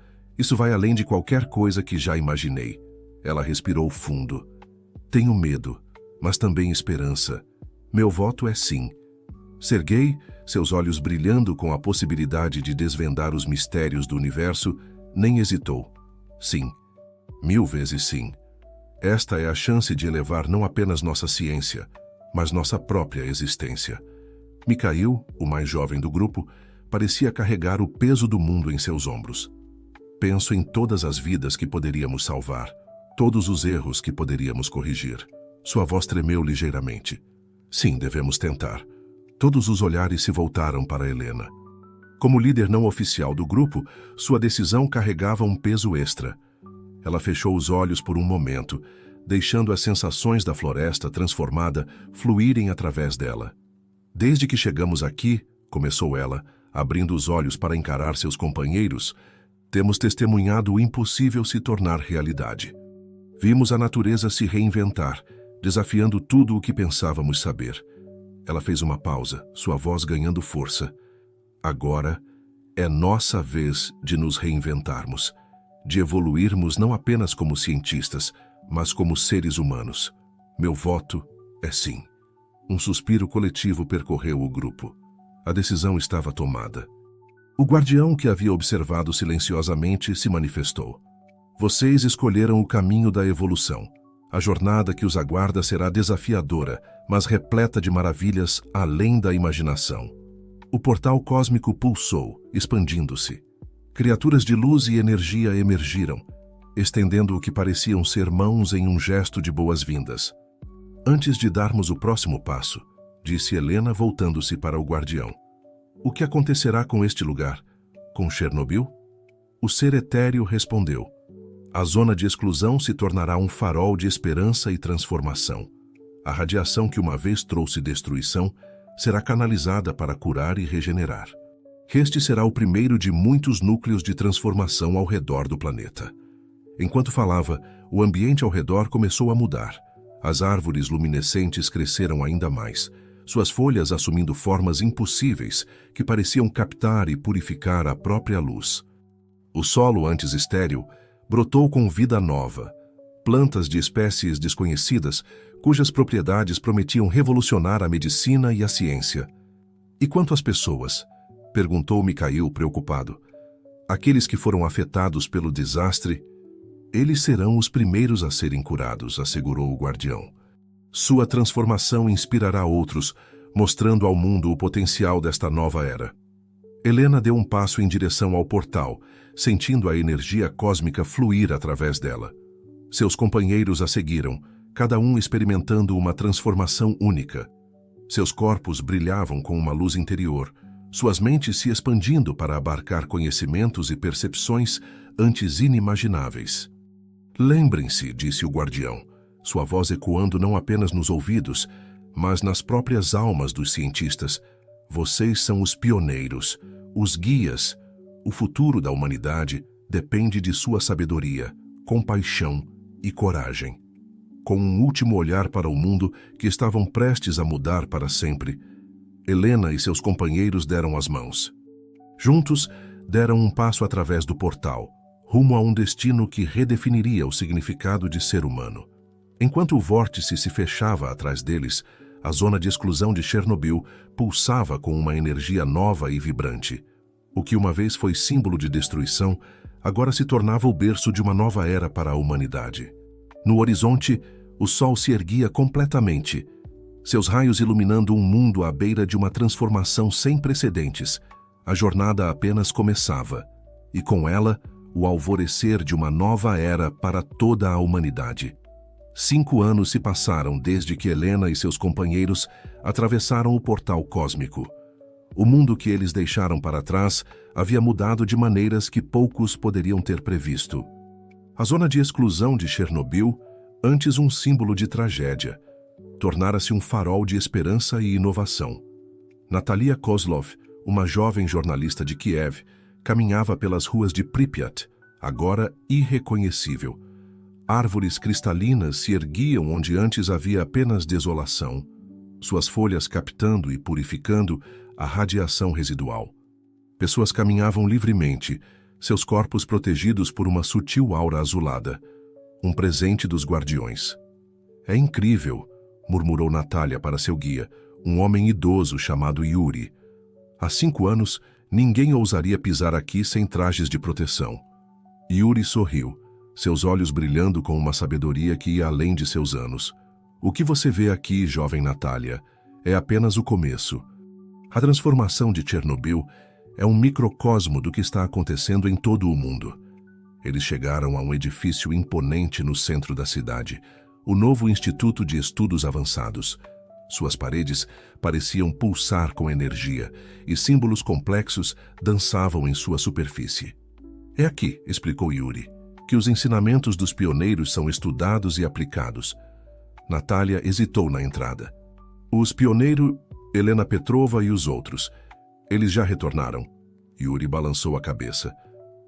vai além de qualquer coisa que já imaginei." Ela respirou fundo. "Tenho medo, mas também esperança. Meu voto é sim." Sergei, seus olhos brilhando com a possibilidade de desvendar os mistérios do universo, nem hesitou. "Sim. 1000 vezes sim. Esta é a chance de elevar não apenas nossa ciência, mas nossa própria existência." Mikhail, o mais jovem do grupo, parecia carregar o peso do mundo em seus ombros. "Penso em todas as vidas que poderíamos salvar, todos os erros que poderíamos corrigir." Sua voz tremeu ligeiramente. "Sim, devemos tentar." Todos os olhares se voltaram para Helena. Como líder não oficial do grupo, sua decisão carregava um peso extra. Ela fechou os olhos por um momento, deixando as sensações da floresta transformada fluírem através dela. "Desde que chegamos aqui", começou ela, abrindo os olhos para encarar seus companheiros, "temos testemunhado o impossível se tornar realidade. Vimos a natureza se reinventar, desafiando tudo o que pensávamos saber." Ela fez uma pausa, sua voz ganhando força. "Agora é nossa vez de nos reinventarmos, de evoluirmos não apenas como cientistas, mas como seres humanos. Meu voto é sim." Um suspiro coletivo percorreu o grupo. A decisão estava tomada. O guardião, que havia observado silenciosamente, se manifestou. "Vocês escolheram o caminho da evolução. A jornada que os aguarda será desafiadora, mas repleta de maravilhas além da imaginação." O portal cósmico pulsou, expandindo-se. Criaturas de luz e energia emergiram, estendendo o que pareciam ser mãos em um gesto de boas-vindas. "Antes de darmos o próximo passo", disse Helena, voltando-se para o guardião, "o que acontecerá com este lugar? Com Chernobyl?" O ser etéreo respondeu. "A zona de exclusão se tornará um farol de esperança e transformação. A radiação que uma vez trouxe destruição será canalizada para curar e regenerar. Este será o primeiro de muitos núcleos de transformação ao redor do planeta." Enquanto falava, o ambiente ao redor começou a mudar. As árvores luminescentes cresceram ainda mais, suas folhas assumindo formas impossíveis que pareciam captar e purificar a própria luz. O solo, antes estéril, brotou com vida nova. Plantas de espécies desconhecidas, cujas propriedades prometiam revolucionar a medicina e a ciência. "E quanto às pessoas?" perguntou Mikhail preocupado. "Aqueles que foram afetados pelo desastre?" "Eles serão os primeiros a serem curados", assegurou o guardião. "Sua transformação inspirará outros, mostrando ao mundo o potencial desta nova era." Helena deu um passo em direção ao portal, sentindo a energia cósmica fluir através dela. Seus companheiros a seguiram, cada um experimentando uma transformação única. Seus corpos brilhavam com uma luz interior, suas mentes se expandindo para abarcar conhecimentos e percepções antes inimagináveis. "Lembrem-se", disse o guardião, sua voz ecoando não apenas nos ouvidos, mas nas próprias almas dos cientistas. "Vocês são os pioneiros, os guias. O futuro da humanidade depende de sua sabedoria, compaixão e coragem." Com um último olhar para o mundo que estavam prestes a mudar para sempre, Helena e seus companheiros deram as mãos. Juntos, deram um passo através do portal, rumo a um destino que redefiniria o significado de ser humano. Enquanto o vórtice se fechava atrás deles, a zona de exclusão de Chernobyl pulsava com uma energia nova e vibrante. O que uma vez foi símbolo de destruição, agora se tornava o berço de uma nova era para a humanidade. No horizonte, o sol se erguia completamente, seus raios iluminando um mundo à beira de uma transformação sem precedentes. A jornada apenas começava, e com ela, o alvorecer de uma nova era para toda a humanidade. 5 anos se passaram desde que Helena e seus companheiros atravessaram o portal cósmico. O mundo que eles deixaram para trás havia mudado de maneiras que poucos poderiam ter previsto. A zona de exclusão de Chernobyl, antes um símbolo de tragédia, tornara-se um farol de esperança e inovação. Natalia Kozlov, uma jovem jornalista de Kiev, caminhava pelas ruas de Pripyat, agora irreconhecível. Árvores cristalinas se erguiam onde antes havia apenas desolação, suas folhas captando e purificando a radiação residual. Pessoas caminhavam livremente, seus corpos protegidos por uma sutil aura azulada, um presente dos guardiões. É incrível, murmurou Natalia para seu guia, um homem idoso chamado Yuri. Há 5 anos, ninguém ousaria pisar aqui sem trajes de proteção. Yuri sorriu, seus olhos brilhando com uma sabedoria que ia além de seus anos. O que você vê aqui, jovem Natalia, é apenas o começo. A transformação de Chernobyl é um microcosmo do que está acontecendo em todo o mundo. Eles chegaram a um edifício imponente no centro da cidade, o novo Instituto de Estudos Avançados. Suas paredes pareciam pulsar com energia e símbolos complexos dançavam em sua superfície. É aqui, explicou Yuri, que os ensinamentos dos pioneiros são estudados e aplicados. Natalia hesitou na entrada. Os pioneiros, Helena Petrova e os outros, eles já retornaram. Yuri balançou a cabeça.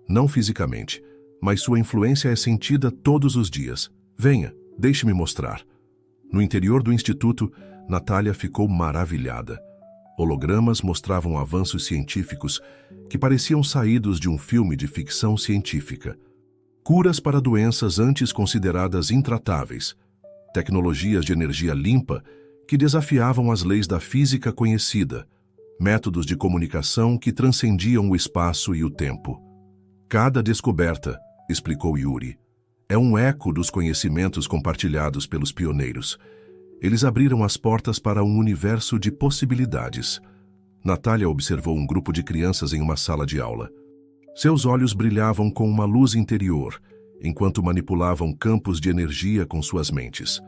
Não fisicamente, mas sua influência é sentida todos os dias. Venha, deixe-me mostrar. No interior do instituto, Natalia ficou maravilhada. Hologramas mostravam avanços científicos que pareciam saídos de um filme de ficção científica. Curas para doenças antes consideradas intratáveis. Tecnologias de energia limpa que desafiavam as leis da física conhecida. Métodos de comunicação que transcendiam o espaço e o tempo. Cada descoberta, explicou Yuri, é um eco dos conhecimentos compartilhados pelos pioneiros. Eles abriram as portas para um universo de possibilidades. Natalia observou um grupo de crianças em uma sala de aula. Seus olhos brilhavam com uma luz interior, enquanto manipulavam campos de energia com suas mentes.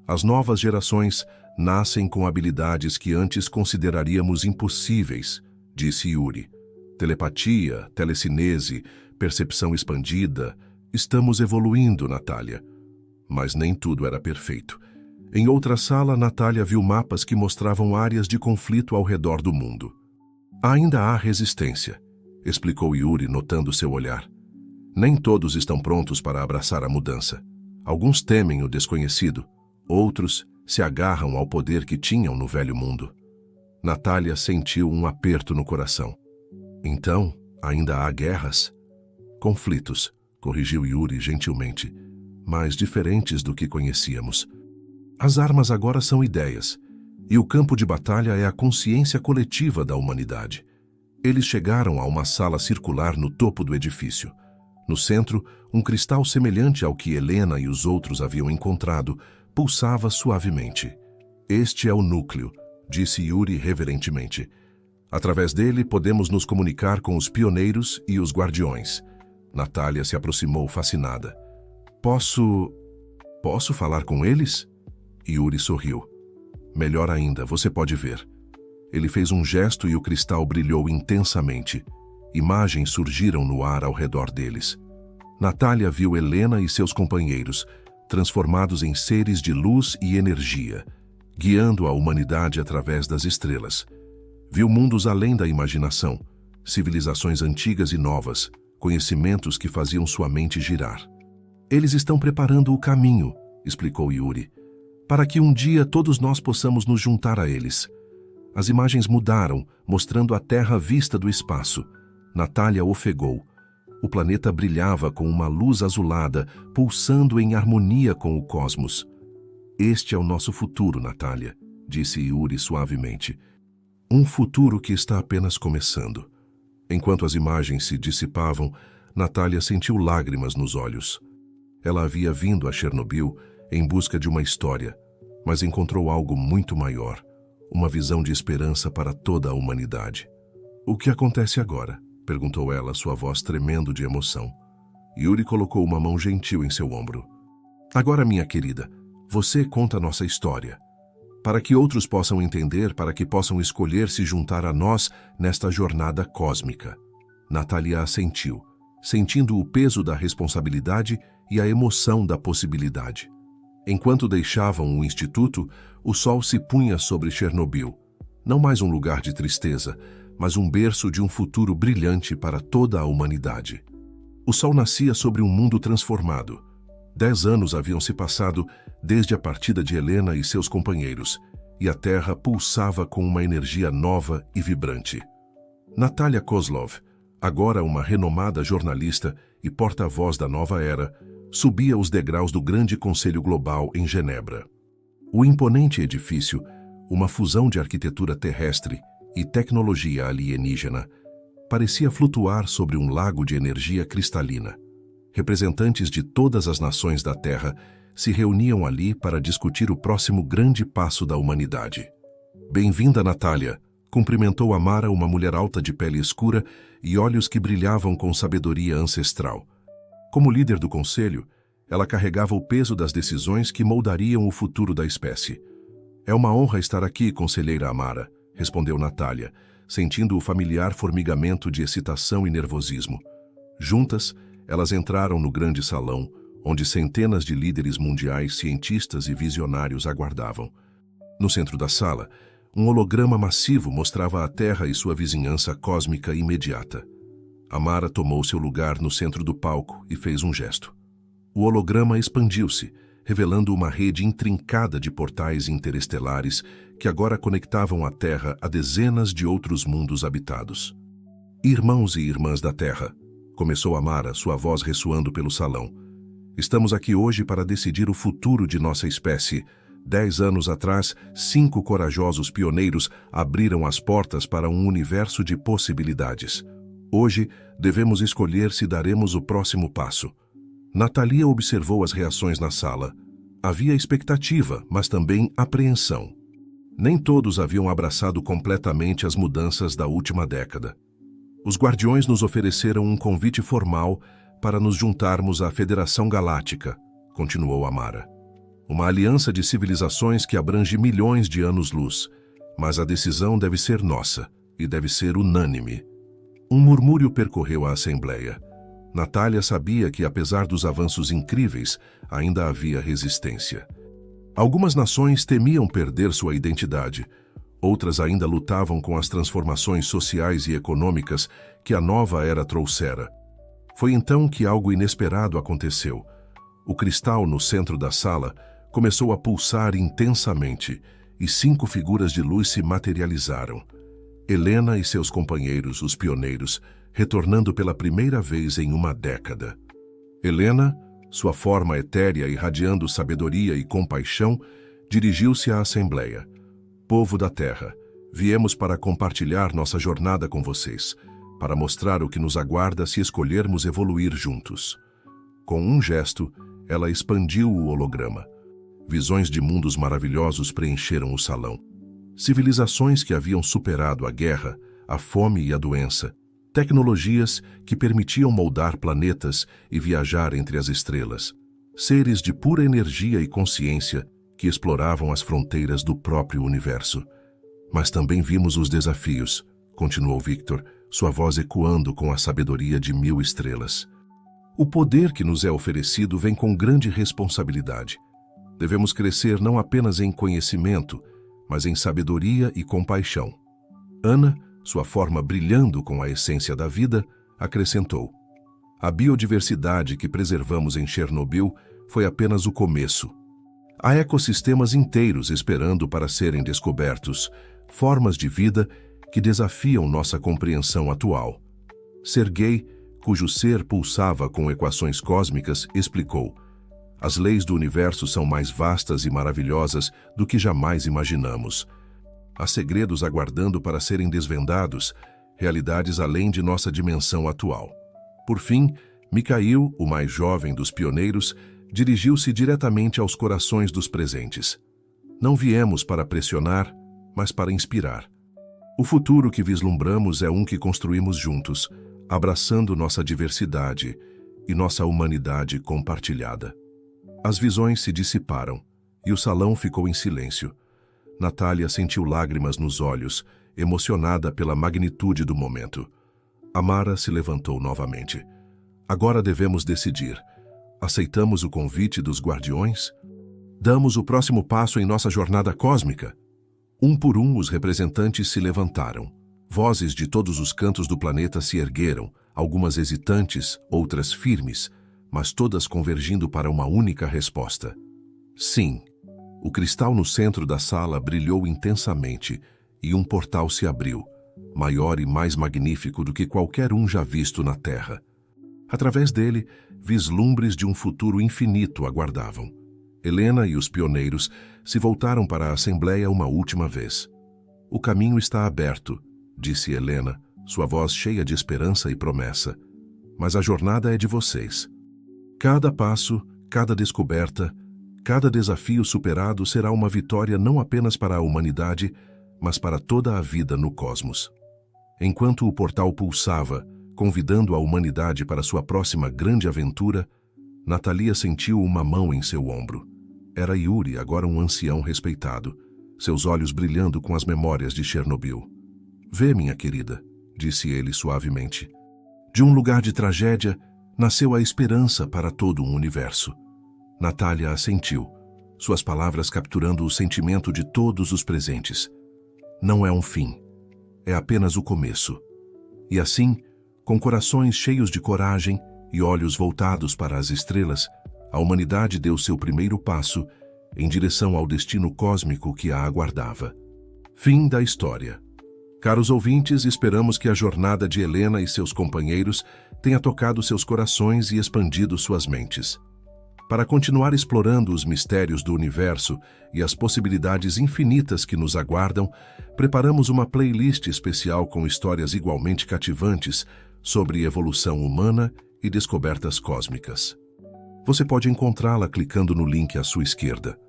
As novas gerações nascem com habilidades que antes consideraríamos impossíveis, disse Yuri. Telepatia, telecinese, percepção expandida. Estamos evoluindo, Natalia. Mas nem tudo era perfeito. Em outra sala, Natalia viu mapas que mostravam áreas de conflito ao redor do mundo. Ainda há resistência, explicou Yuri, notando seu olhar. Nem todos estão prontos para abraçar a mudança. Alguns temem o desconhecido, outros se agarram ao poder que tinham no velho mundo. Natalia sentiu um aperto no coração. Então, ainda há guerras? Conflitos, corrigiu Yuri gentilmente, mas diferentes do que conhecíamos. As armas agora são ideias, e o campo de batalha é a consciência coletiva da humanidade. Eles chegaram a uma sala circular no topo do edifício. No centro, um cristal semelhante ao que Helena e os outros haviam encontrado pulsava suavemente. Este é o núcleo, disse Yuri reverentemente. Através dele, podemos nos comunicar com os pioneiros e os guardiões. Natalia se aproximou fascinada. Posso falar com eles? Yuri sorriu. Melhor ainda, você pode ver. Ele fez um gesto e o cristal brilhou intensamente. Imagens surgiram no ar ao redor deles. Natalia viu Helena e seus companheiros, transformados em seres de luz e energia, guiando a humanidade através das estrelas. Viu mundos além da imaginação, civilizações antigas e novas, conhecimentos que faziam sua mente girar. Eles estão preparando o caminho, explicou Yuri, para que um dia todos nós possamos nos juntar a eles. As imagens mudaram, mostrando a Terra vista do espaço. Natália ofegou. O planeta brilhava com uma luz azulada, pulsando em harmonia com o cosmos. Este é o nosso futuro, Natália, disse Yuri suavemente. Um futuro que está apenas começando. Enquanto as imagens se dissipavam, Natália sentiu lágrimas nos olhos. Ela havia vindo a Chernobyl em busca de uma história, mas encontrou algo muito maior, uma visão de esperança para toda a humanidade. O que acontece agora? Perguntou ela, sua voz tremendo de emoção. Yuri colocou uma mão gentil em seu ombro. Agora, minha querida, você conta nossa história. Para que outros possam entender, para que possam escolher se juntar a nós nesta jornada cósmica. Natália assentiu, sentindo o peso da responsabilidade e a emoção da possibilidade. Enquanto deixavam o instituto, o sol se punha sobre Chernobyl. Não mais um lugar de tristeza, mas um berço de um futuro brilhante para toda a humanidade. O sol nascia sobre um mundo transformado. 10 anos haviam se passado desde a partida de Helena e seus companheiros, e a Terra pulsava com uma energia nova e vibrante. Natália Kozlov, agora uma renomada jornalista e porta-voz da nova era, subia os degraus do Grande Conselho Global em Genebra. O imponente edifício, uma fusão de arquitetura terrestre e tecnologia alienígena, parecia flutuar sobre um lago de energia cristalina. Representantes de todas as nações da Terra se reuniam ali para discutir o próximo grande passo da humanidade. Bem-vinda, Natália, cumprimentou Amara, uma mulher alta de pele escura e olhos que brilhavam com sabedoria ancestral. Como líder do conselho, ela carregava o peso das decisões que moldariam o futuro da espécie. É uma honra estar aqui, conselheira Amara, respondeu Natália, sentindo o familiar formigamento de excitação e nervosismo. Juntas, elas entraram no grande salão, onde centenas de líderes mundiais, cientistas e visionários aguardavam. No centro da sala, um holograma massivo mostrava a Terra e sua vizinhança cósmica imediata. Amara tomou seu lugar no centro do palco e fez um gesto. O holograma expandiu-se, revelando uma rede intrincada de portais interestelares que agora conectavam a Terra a dezenas de outros mundos habitados. Irmãos e irmãs da Terra, começou Amara, sua voz ressoando pelo salão. Estamos aqui hoje para decidir o futuro de nossa espécie. 10 anos atrás, 5 corajosos pioneiros abriram as portas para um universo de possibilidades. Hoje, devemos escolher se daremos o próximo passo. Natália observou as reações na sala. Havia expectativa, mas também apreensão. Nem todos haviam abraçado completamente as mudanças da última década. Os Guardiões nos ofereceram um convite formal para nos juntarmos à Federação Galáctica, continuou Amara. Uma aliança de civilizações que abrange milhões de anos-luz, mas a decisão deve ser nossa e deve ser unânime. Um murmúrio percorreu a Assembleia. Natália sabia que, apesar dos avanços incríveis, ainda havia resistência. Algumas nações temiam perder sua identidade. Outras ainda lutavam com as transformações sociais e econômicas que a nova era trouxera. Foi então que algo inesperado aconteceu. O cristal no centro da sala começou a pulsar intensamente e 5 figuras de luz se materializaram. Helena e seus companheiros, os pioneiros, retornando pela primeira vez em uma década. Helena, sua forma etérea irradiando sabedoria e compaixão, dirigiu-se à Assembleia. Povo da Terra, viemos para compartilhar nossa jornada com vocês, para mostrar o que nos aguarda se escolhermos evoluir juntos. Com um gesto, ela expandiu o holograma. Visões de mundos maravilhosos preencheram o salão. Civilizações que haviam superado a guerra, a fome e a doença, tecnologias que permitiam moldar planetas e viajar entre as estrelas, seres de pura energia e consciência que exploravam as fronteiras do próprio universo. Mas também vimos os desafios, continuou Victor, sua voz ecoando com a sabedoria de 1000 estrelas. O poder que nos é oferecido vem com grande responsabilidade. Devemos crescer não apenas em conhecimento, mas em sabedoria e compaixão. Ana, sua forma brilhando com a essência da vida, acrescentou: a biodiversidade que preservamos em Chernobyl foi apenas o começo. Há ecossistemas inteiros esperando para serem descobertos, formas de vida que desafiam nossa compreensão atual. Sergei, cujo ser pulsava com equações cósmicas, explicou: as leis do universo são mais vastas e maravilhosas do que jamais imaginamos. Há segredos aguardando para serem desvendados, realidades além de nossa dimensão atual. Por fim, Mikhail, o mais jovem dos pioneiros, dirigiu-se diretamente aos corações dos presentes. Não viemos para pressionar, mas para inspirar. O futuro que vislumbramos é um que construímos juntos, abraçando nossa diversidade e nossa humanidade compartilhada. As visões se dissiparam e o salão ficou em silêncio. Natália sentiu lágrimas nos olhos, emocionada pela magnitude do momento. Amara se levantou novamente. Agora devemos decidir. Aceitamos o convite dos guardiões? Damos o próximo passo em nossa jornada cósmica? Um por um, os representantes se levantaram. Vozes de todos os cantos do planeta se ergueram, algumas hesitantes, outras firmes, mas todas convergindo para uma única resposta. Sim. O cristal no centro da sala brilhou intensamente e um portal se abriu, maior e mais magnífico do que qualquer um já visto na Terra. Através dele, vislumbres de um futuro infinito aguardavam. Helena e os pioneiros se voltaram para a Assembleia uma última vez. O caminho está aberto, disse Helena, sua voz cheia de esperança e promessa. Mas a jornada é de vocês. Cada passo, cada descoberta, cada desafio superado será uma vitória não apenas para a humanidade, mas para toda a vida no cosmos. Enquanto o portal pulsava, convidando a humanidade para sua próxima grande aventura, Natalia sentiu uma mão em seu ombro. Era Yuri, agora um ancião respeitado, seus olhos brilhando com as memórias de Chernobyl. Vê, minha querida, disse ele suavemente. De um lugar de tragédia, nasceu a esperança para todo um universo. Natália assentiu, suas palavras capturando o sentimento de todos os presentes. Não é um fim, é apenas o começo. E assim, com corações cheios de coragem e olhos voltados para as estrelas, a humanidade deu seu primeiro passo em direção ao destino cósmico que a aguardava. Fim da história. Caros ouvintes, esperamos que a jornada de Helena e seus companheiros tenha tocado seus corações e expandido suas mentes. Para continuar explorando os mistérios do universo e as possibilidades infinitas que nos aguardam, preparamos uma playlist especial com histórias igualmente cativantes sobre evolução humana e descobertas cósmicas. Você pode encontrá-la clicando no link à sua esquerda.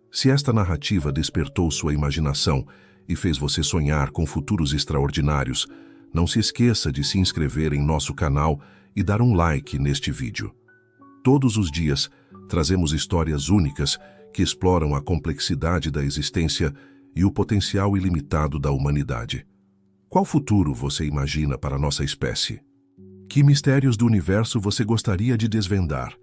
Se esta narrativa despertou sua imaginação e fez você sonhar com futuros extraordinários, não se esqueça de se inscrever em nosso canal e dar um like neste vídeo. Todos os dias, trazemos histórias únicas que exploram a complexidade da existência e o potencial ilimitado da humanidade. Qual futuro você imagina para a nossa espécie? Que mistérios do universo você gostaria de desvendar?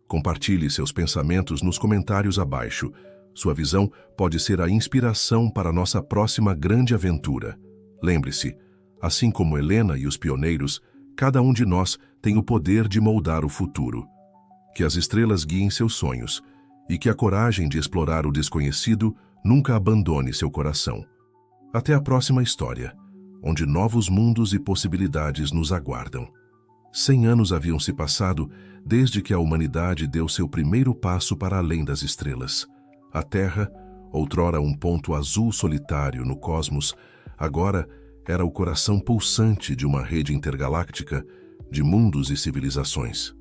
Compartilhe seus pensamentos nos comentários abaixo. Sua visão pode ser a inspiração para nossa próxima grande aventura. Lembre-se, assim como Helena e os pioneiros, cada um de nós tem o poder de moldar o futuro. Que as estrelas guiem seus sonhos e que a coragem de explorar o desconhecido nunca abandone seu coração. Até a próxima história, onde novos mundos e possibilidades nos aguardam. 100 anos haviam se passado desde que a humanidade deu seu primeiro passo para além das estrelas. A Terra, outrora um ponto azul solitário no cosmos, agora era o coração pulsante de uma rede intergaláctica de mundos e civilizações.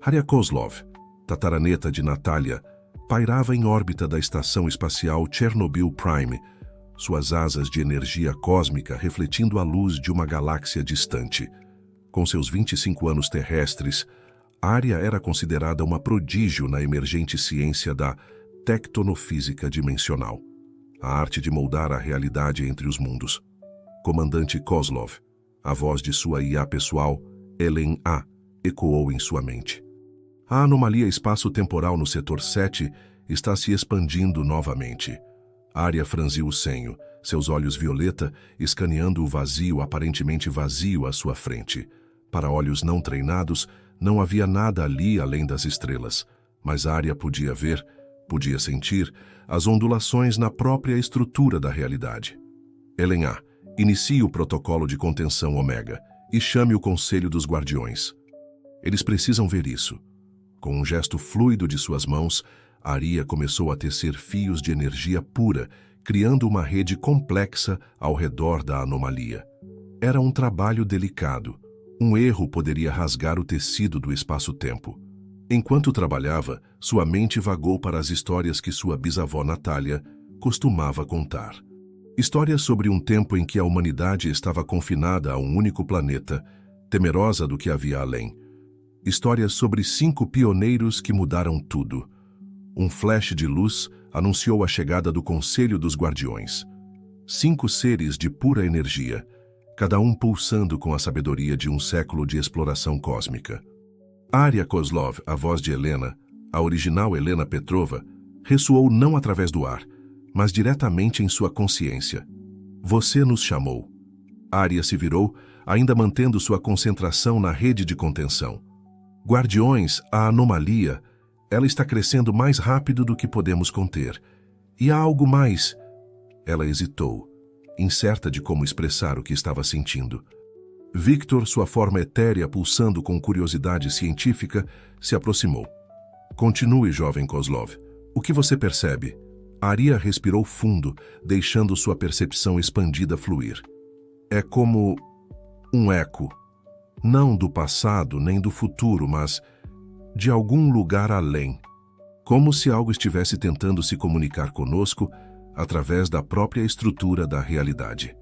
Arya Kozlov, tataraneta de Natália, pairava em órbita da estação espacial Chernobyl Prime, suas asas de energia cósmica refletindo a luz de uma galáxia distante. Com seus 25 anos terrestres, Arya era considerada uma prodígio na emergente ciência da tectonofísica dimensional, a arte de moldar a realidade entre os mundos. Comandante Kozlov, a voz de sua IA pessoal, Ellen A, ecoou em sua mente. A anomalia espaço-temporal no setor 7 está se expandindo novamente. Arya franziu o senho, seus olhos violeta escaneando o vazio aparentemente vazio à sua frente. Para olhos não treinados, não havia nada ali além das estrelas, mas Arya podia ver, podia sentir, as ondulações na própria estrutura da realidade. Helen-A, inicie o protocolo de contenção Omega e chame o Conselho dos Guardiões. Eles precisam ver isso. Com um gesto fluido de suas mãos, Aria começou a tecer fios de energia pura, criando uma rede complexa ao redor da anomalia. Era um trabalho delicado. Um erro poderia rasgar o tecido do espaço-tempo. Enquanto trabalhava, sua mente vagou para as histórias que sua bisavó Natália costumava contar. Histórias sobre um tempo em que a humanidade estava confinada a um único planeta, temerosa do que havia além. Histórias sobre 5 pioneiros que mudaram tudo. Um flash de luz anunciou a chegada do Conselho dos Guardiões. 5 seres de pura energia, cada um pulsando com a sabedoria de um século de exploração cósmica. Aria Kozlov, a voz de Helena, a original Helena Petrova, ressoou não através do ar, mas diretamente em sua consciência. Você nos chamou. Aria se virou, ainda mantendo sua concentração na rede de contenção. Guardiões, a anomalia, ela está crescendo mais rápido do que podemos conter. E há algo mais. Ela hesitou, incerta de como expressar o que estava sentindo. Victor, sua forma etérea pulsando com curiosidade científica, se aproximou. Continue, jovem Kozlov. O que você percebe? Aria respirou fundo, deixando sua percepção expandida fluir. É como um eco. Não do passado nem do futuro, mas de algum lugar além. Como se algo estivesse tentando se comunicar conosco através da própria estrutura da realidade.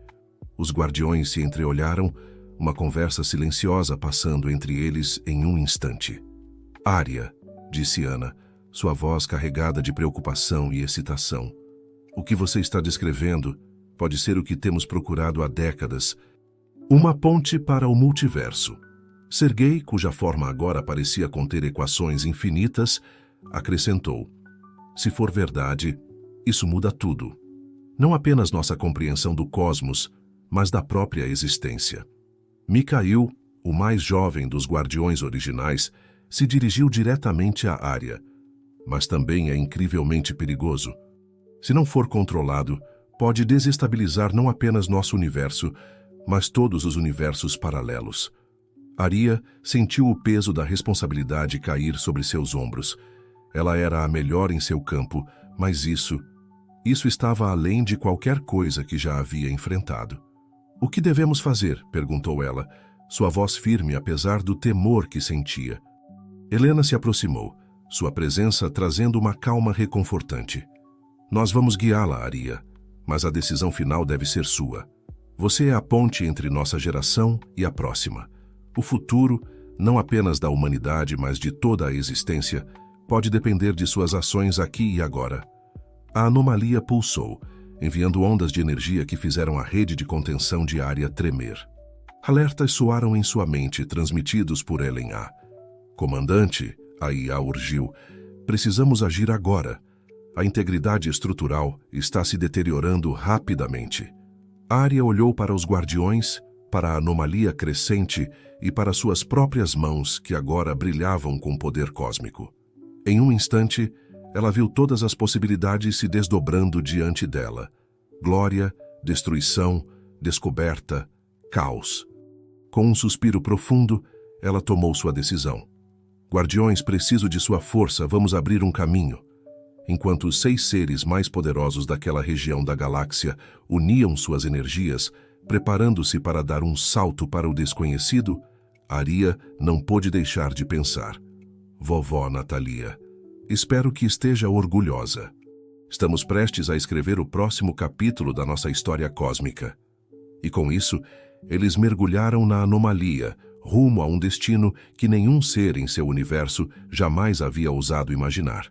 Os guardiões se entreolharam, uma conversa silenciosa passando entre eles em um instante. Aria, disse Ana, sua voz carregada de preocupação e excitação. O que você está descrevendo pode ser o que temos procurado há décadas. Uma ponte para o multiverso. Sergei, cuja forma agora parecia conter equações infinitas, acrescentou. Se for verdade, isso muda tudo. Não apenas nossa compreensão do cosmos, mas da própria existência. Mikhail, o mais jovem dos guardiões originais, se dirigiu diretamente à Aria. Mas também é incrivelmente perigoso. Se não for controlado, pode desestabilizar não apenas nosso universo, mas todos os universos paralelos. Aria sentiu o peso da responsabilidade cair sobre seus ombros. Ela era a melhor em seu campo, mas isso estava além de qualquer coisa que já havia enfrentado. O que devemos fazer? Perguntou ela, sua voz firme apesar do temor que sentia. Helena se aproximou, sua presença trazendo uma calma reconfortante. Nós vamos guiá-la, Aria, mas a decisão final deve ser sua. Você é a ponte entre nossa geração e a próxima. O futuro, não apenas da humanidade, mas de toda a existência, pode depender de suas ações aqui e agora. A anomalia pulsou, enviando ondas de energia que fizeram a rede de contenção de Aria tremer. Alertas soaram em sua mente, transmitidos por Helen-A. Comandante, a IA urgiu, precisamos agir agora. A integridade estrutural está se deteriorando rapidamente. Aria olhou para os guardiões, para a anomalia crescente e para suas próprias mãos que agora brilhavam com poder cósmico. Em um instante, ela viu todas as possibilidades se desdobrando diante dela. Glória, destruição, descoberta, caos. Com um suspiro profundo, ela tomou sua decisão. Guardiões, preciso de sua força, vamos abrir um caminho. Enquanto os 6 seres mais poderosos daquela região da galáxia uniam suas energias, preparando-se para dar um salto para o desconhecido, Aria não pôde deixar de pensar. Vovó Natalia, espero que esteja orgulhosa. Estamos prestes a escrever o próximo capítulo da nossa história cósmica. E com isso, eles mergulharam na anomalia, rumo a um destino que nenhum ser em seu universo jamais havia ousado imaginar.